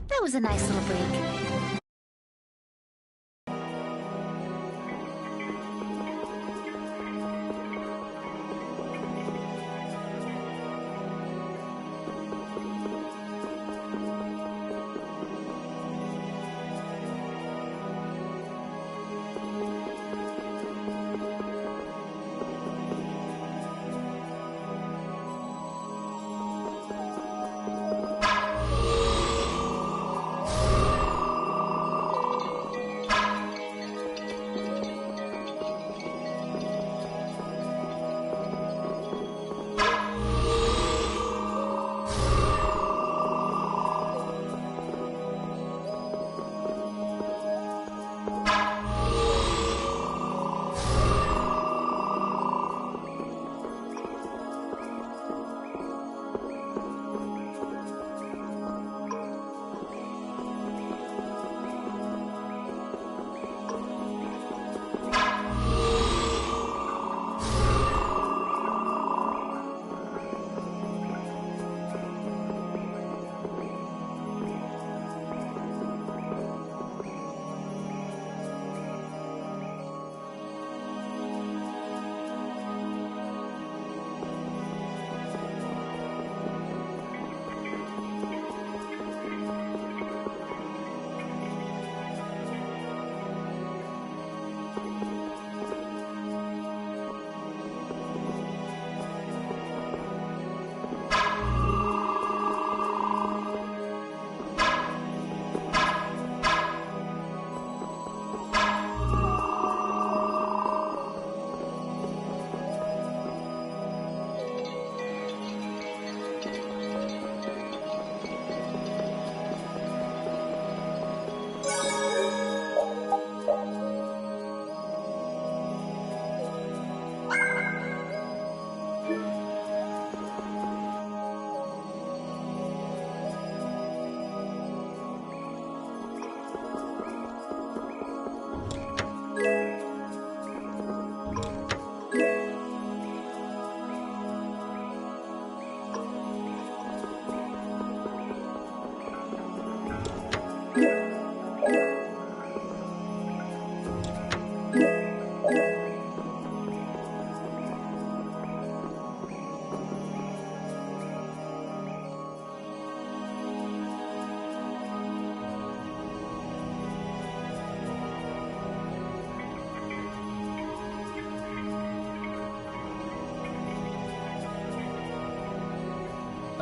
That was a nice little break.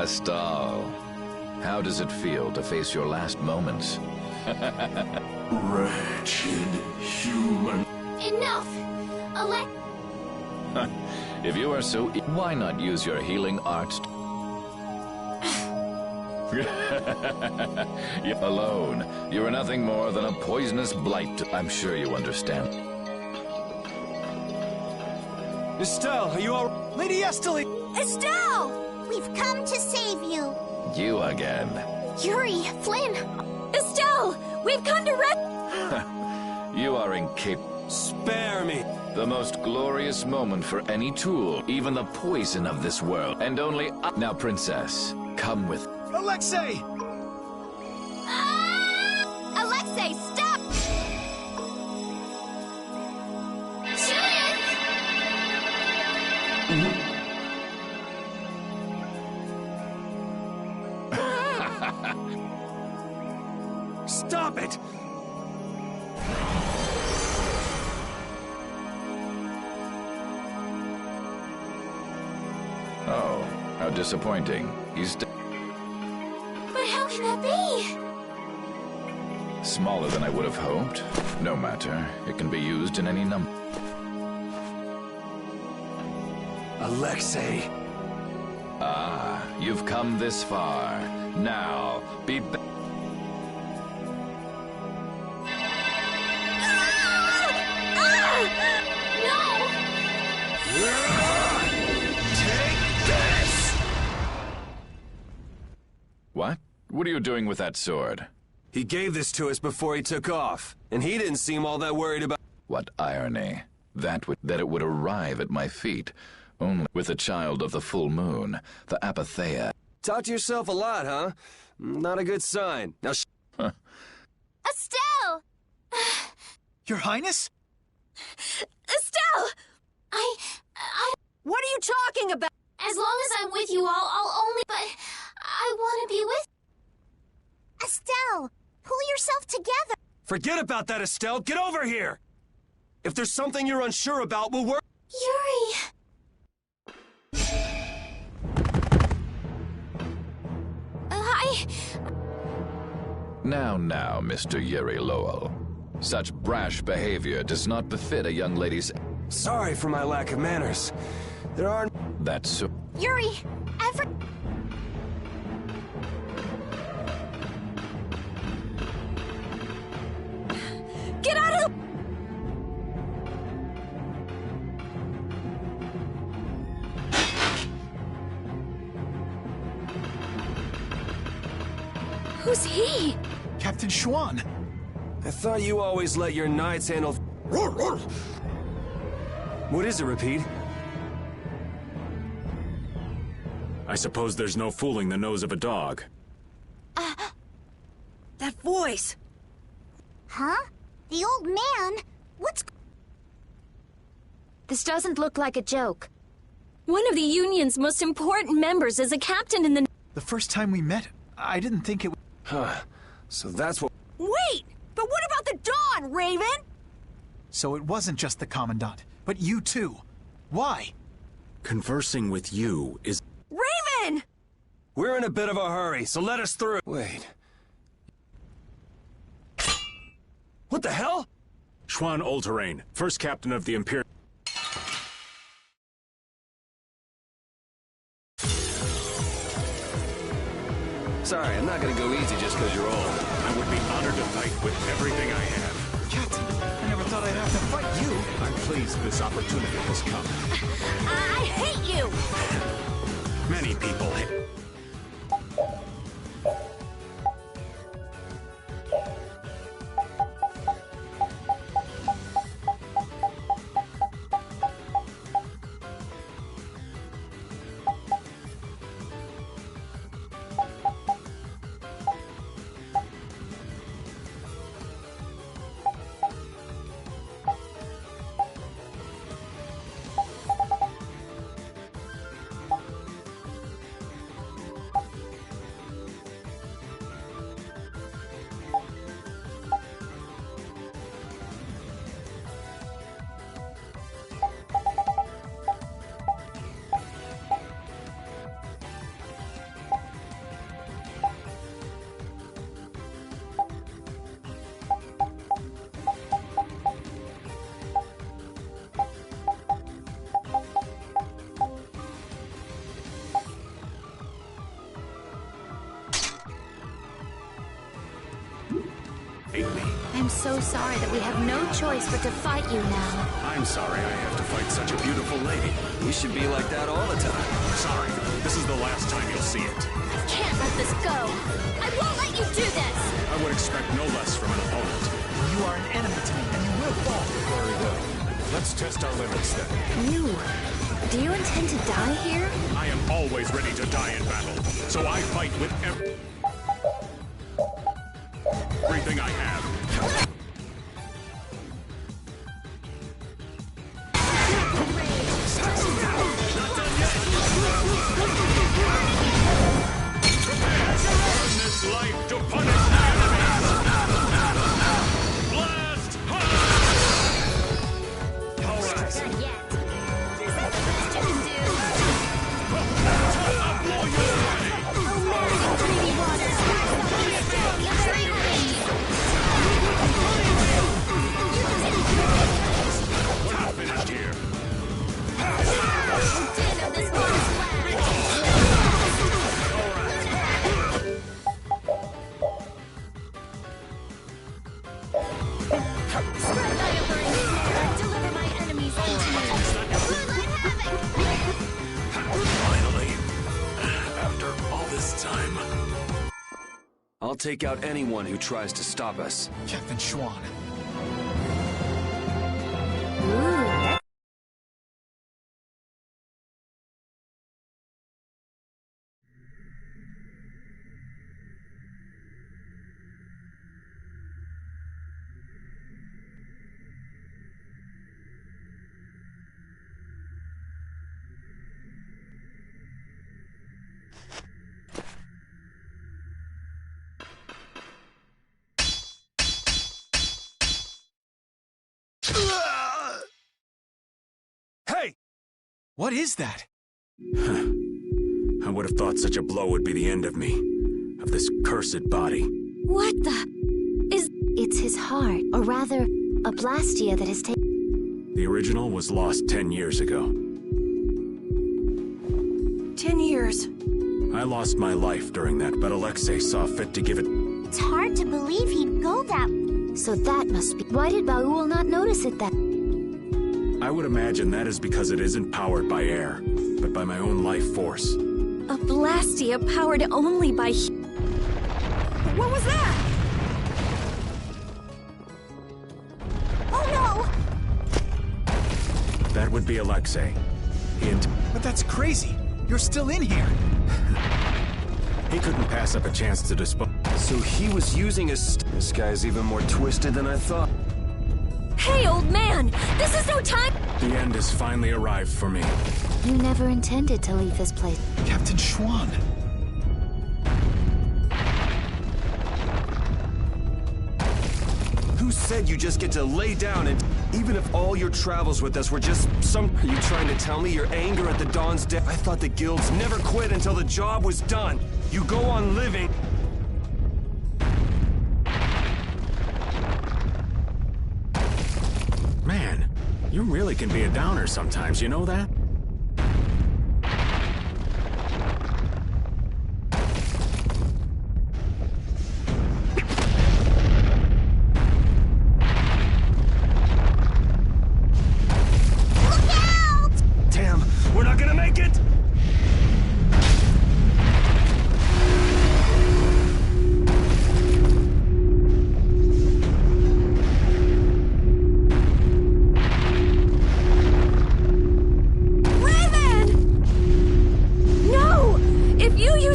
Astal, how does it feel to face your last moments? Wretched human. Enough! If you are so... why not use your healing arts? You alone. You are nothing more than a poisonous blight. I'm sure you understand. Estelle, are you all... Lady Estelle! Estelle! We've come to save you. You again. Yuri, Flynn! Estelle! We've come to You are incapable. Spare me! The most glorious moment for any tool, even the poison of this world. And only... Now, Princess, come with... Alexei! Alexei, stop! Stop it! Oh, how disappointing. He's But how can that be? smaller than I would have hoped. No matter. It can be used in any number. Alexei. Ah, you've come this far. Now, be... What? What are you doing with that sword? He gave this to us before he took off, and he didn't seem all that worried about... What irony. That it would arrive at my feet, only with a child of the full moon, the Apatheia. Talk to yourself a lot, huh? Not a good sign. Now Estelle! Your Highness? Estelle! What are you talking about? As long as I'm with you all, I'll only... But I want to be with... Estelle, pull yourself together. forget about that, Estelle. Get over here! If there's something you're unsure about, we'll work... Yuri! Now, Mr. Yuri Lowell. Such brash behavior does not befit a young lady's... Sorry for my lack of manners. There are... That's so... Yuri, Get out of the... Who's he? Captain Schwan. I thought you always let your knights handle... What is it, Repeat? I suppose there's no fooling the nose of a dog. That voice. Huh? The old man? What's... This doesn't look like a joke. One of the Union's most important members is a captain in the... The first time we met, I didn't think it would... Huh. So that's what... Wait! But what about the Dawn, Raven? So it wasn't just the Commandant, but you too. Why? Conversing with you is... Raven! We're in a bit of a hurry, so let us through. Wait. What the hell? Schwan Olterrain, first captain of the Imperial... Sorry, I'm not gonna go easy just because you're old. I would be honored to fight with everything I have. Captain, I never thought I'd have to fight you. I'm pleased this opportunity has come. I hate you! Many people hate... so sorry that we have no choice but to fight you now. I'm sorry I have to fight such a beautiful lady. You should be like that all the time. Sorry, this is the last time you'll see it. I can't let this go. I won't let you do this. I would expect no less from an opponent. You are an enemy to me, and you will fall. Very well. Let's test our limits then. Do you intend to die here? I am always ready to die in battle, so I fight with everything I have. Prepare to earn this life to punish the enemies! Blast hard! All right. Not yet. Is that the best you can do? Oh man, dreamy waters. You're very late. We're not finished here. Din of this one's flag. Spread thy alluring snare. Deliver my enemies unto me. Finally, after all this time. I'll take out anyone who tries to stop us. Captain Schwan. Hey! What is that? I would have thought such a blow would be the end of me. Of this cursed body. What the... It's his heart, or rather, a Blastia that has taken... The original was lost 10 years ago. 10 years. I lost my life during that, but Alexei saw fit to give it... It's hard to believe he'd go that... So that must be... Why did Baul not notice it then? I would imagine that is because it isn't powered by air, but by my own life force. A Blastia powered only by... What was that? Oh no! That would be Alexei. But that's crazy. You're still in here. He couldn't pass up a chance to dispose. So he was using his... This guy's even more twisted than I thought. Hey, old man! This is no time... The end has finally arrived for me. You never intended to leave this place. Captain Schwan. Who said you just get to lay down and... Even if all your travels with us were just some... Are you trying to tell me your anger at the Dawn's death? I thought the guilds never quit until the job was done. You go on living... Man, you really can be a downer sometimes, you know that? Damn, we're not gonna make it!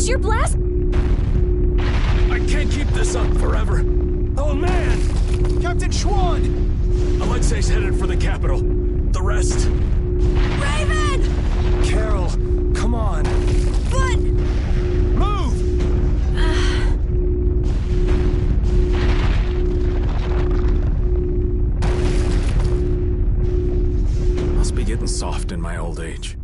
Your blast... I can't keep this up forever. Oh, man! Captain Schwan! Alexei's headed for the capital. The rest... Raven! Carol, come on. But... Move! Must be getting soft in my old age.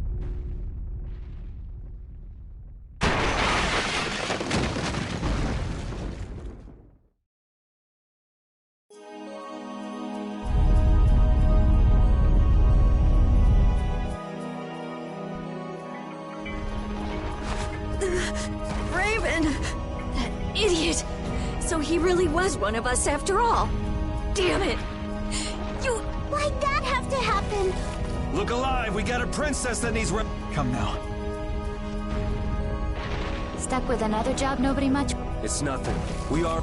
Raven! That idiot! So he really was one of us after all. Damn it! Why'd that have to happen? Look alive, we got a princess that needs Come now. Stuck with another job nobody much... It's nothing. We are...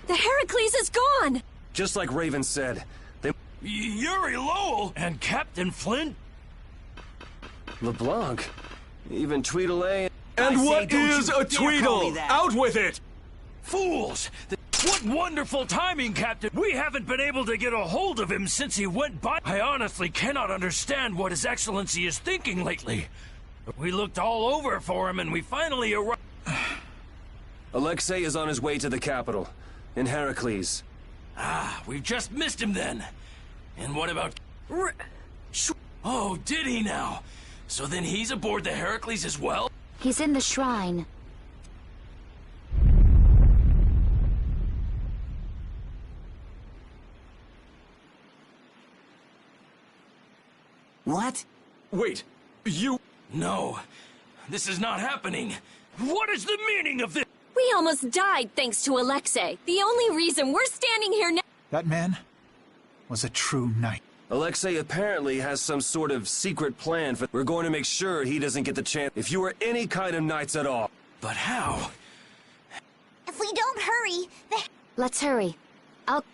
The Heracles is gone! Just like Raven said, they... Yuri Lowell and Captain Flint? LeBlanc? Even Tweedledee... And what is a Tweedle? Out with it! Fools! What wonderful timing, Captain! We haven't been able to get a hold of him since he went by. I honestly cannot understand what His Excellency is thinking lately. We looked all over for him and we finally arrived. Alexei is on his way to the capital, in Heracles. Ah, we've just missed him then. And what about... Oh, did he now? So then he's aboard the Heracles as well? He's in the shrine. What? Wait, you... No, this is not happening. What is the meaning of this? We almost died thanks to Alexei. The only reason we're standing here now... That man was a true knight. Alexei apparently has some sort of secret plan for... We're going to make sure he doesn't get the chance if you are any kind of knights at all. But how? If we don't hurry, Let's hurry. I'll...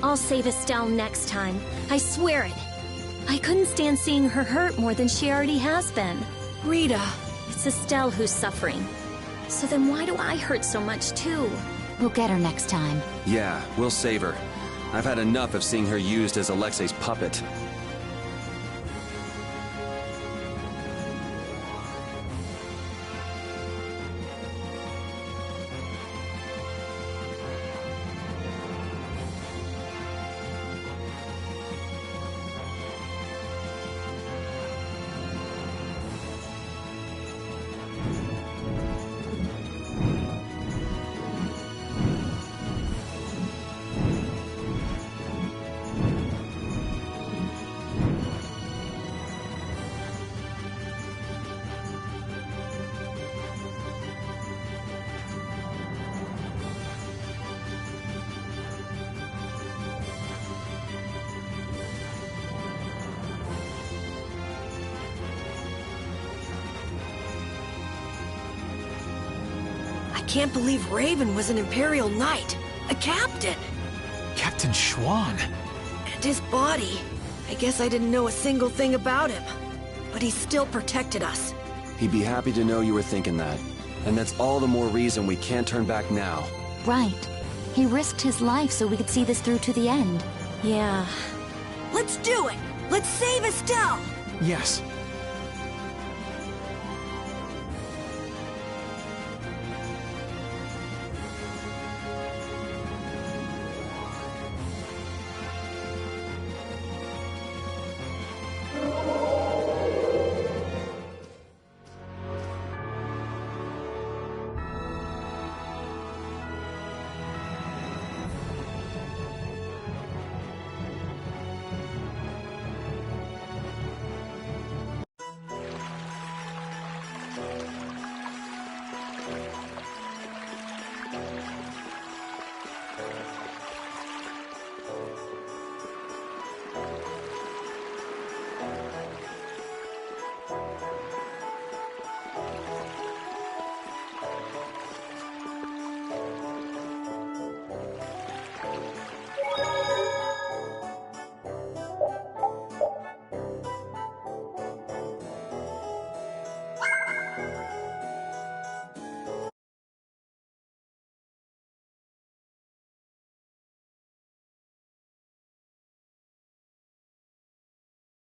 I'll save Estelle next time. I swear it. I couldn't stand seeing her hurt more than she already has been. Rita. It's Estelle who's suffering. So then why do I hurt so much too? We'll get her next time. Yeah, we'll save her. I've had enough of seeing her used as Alexei's puppet. I can't believe Raven was an Imperial Knight. A captain. Captain Schwan. And his body. I guess I didn't know a single thing about him. But he still protected us. He'd be happy to know you were thinking that. And that's all the more reason we can't turn back now. Right. He risked his life so we could see this through to the end. Yeah. Let's do it! Let's save Estelle! Yes.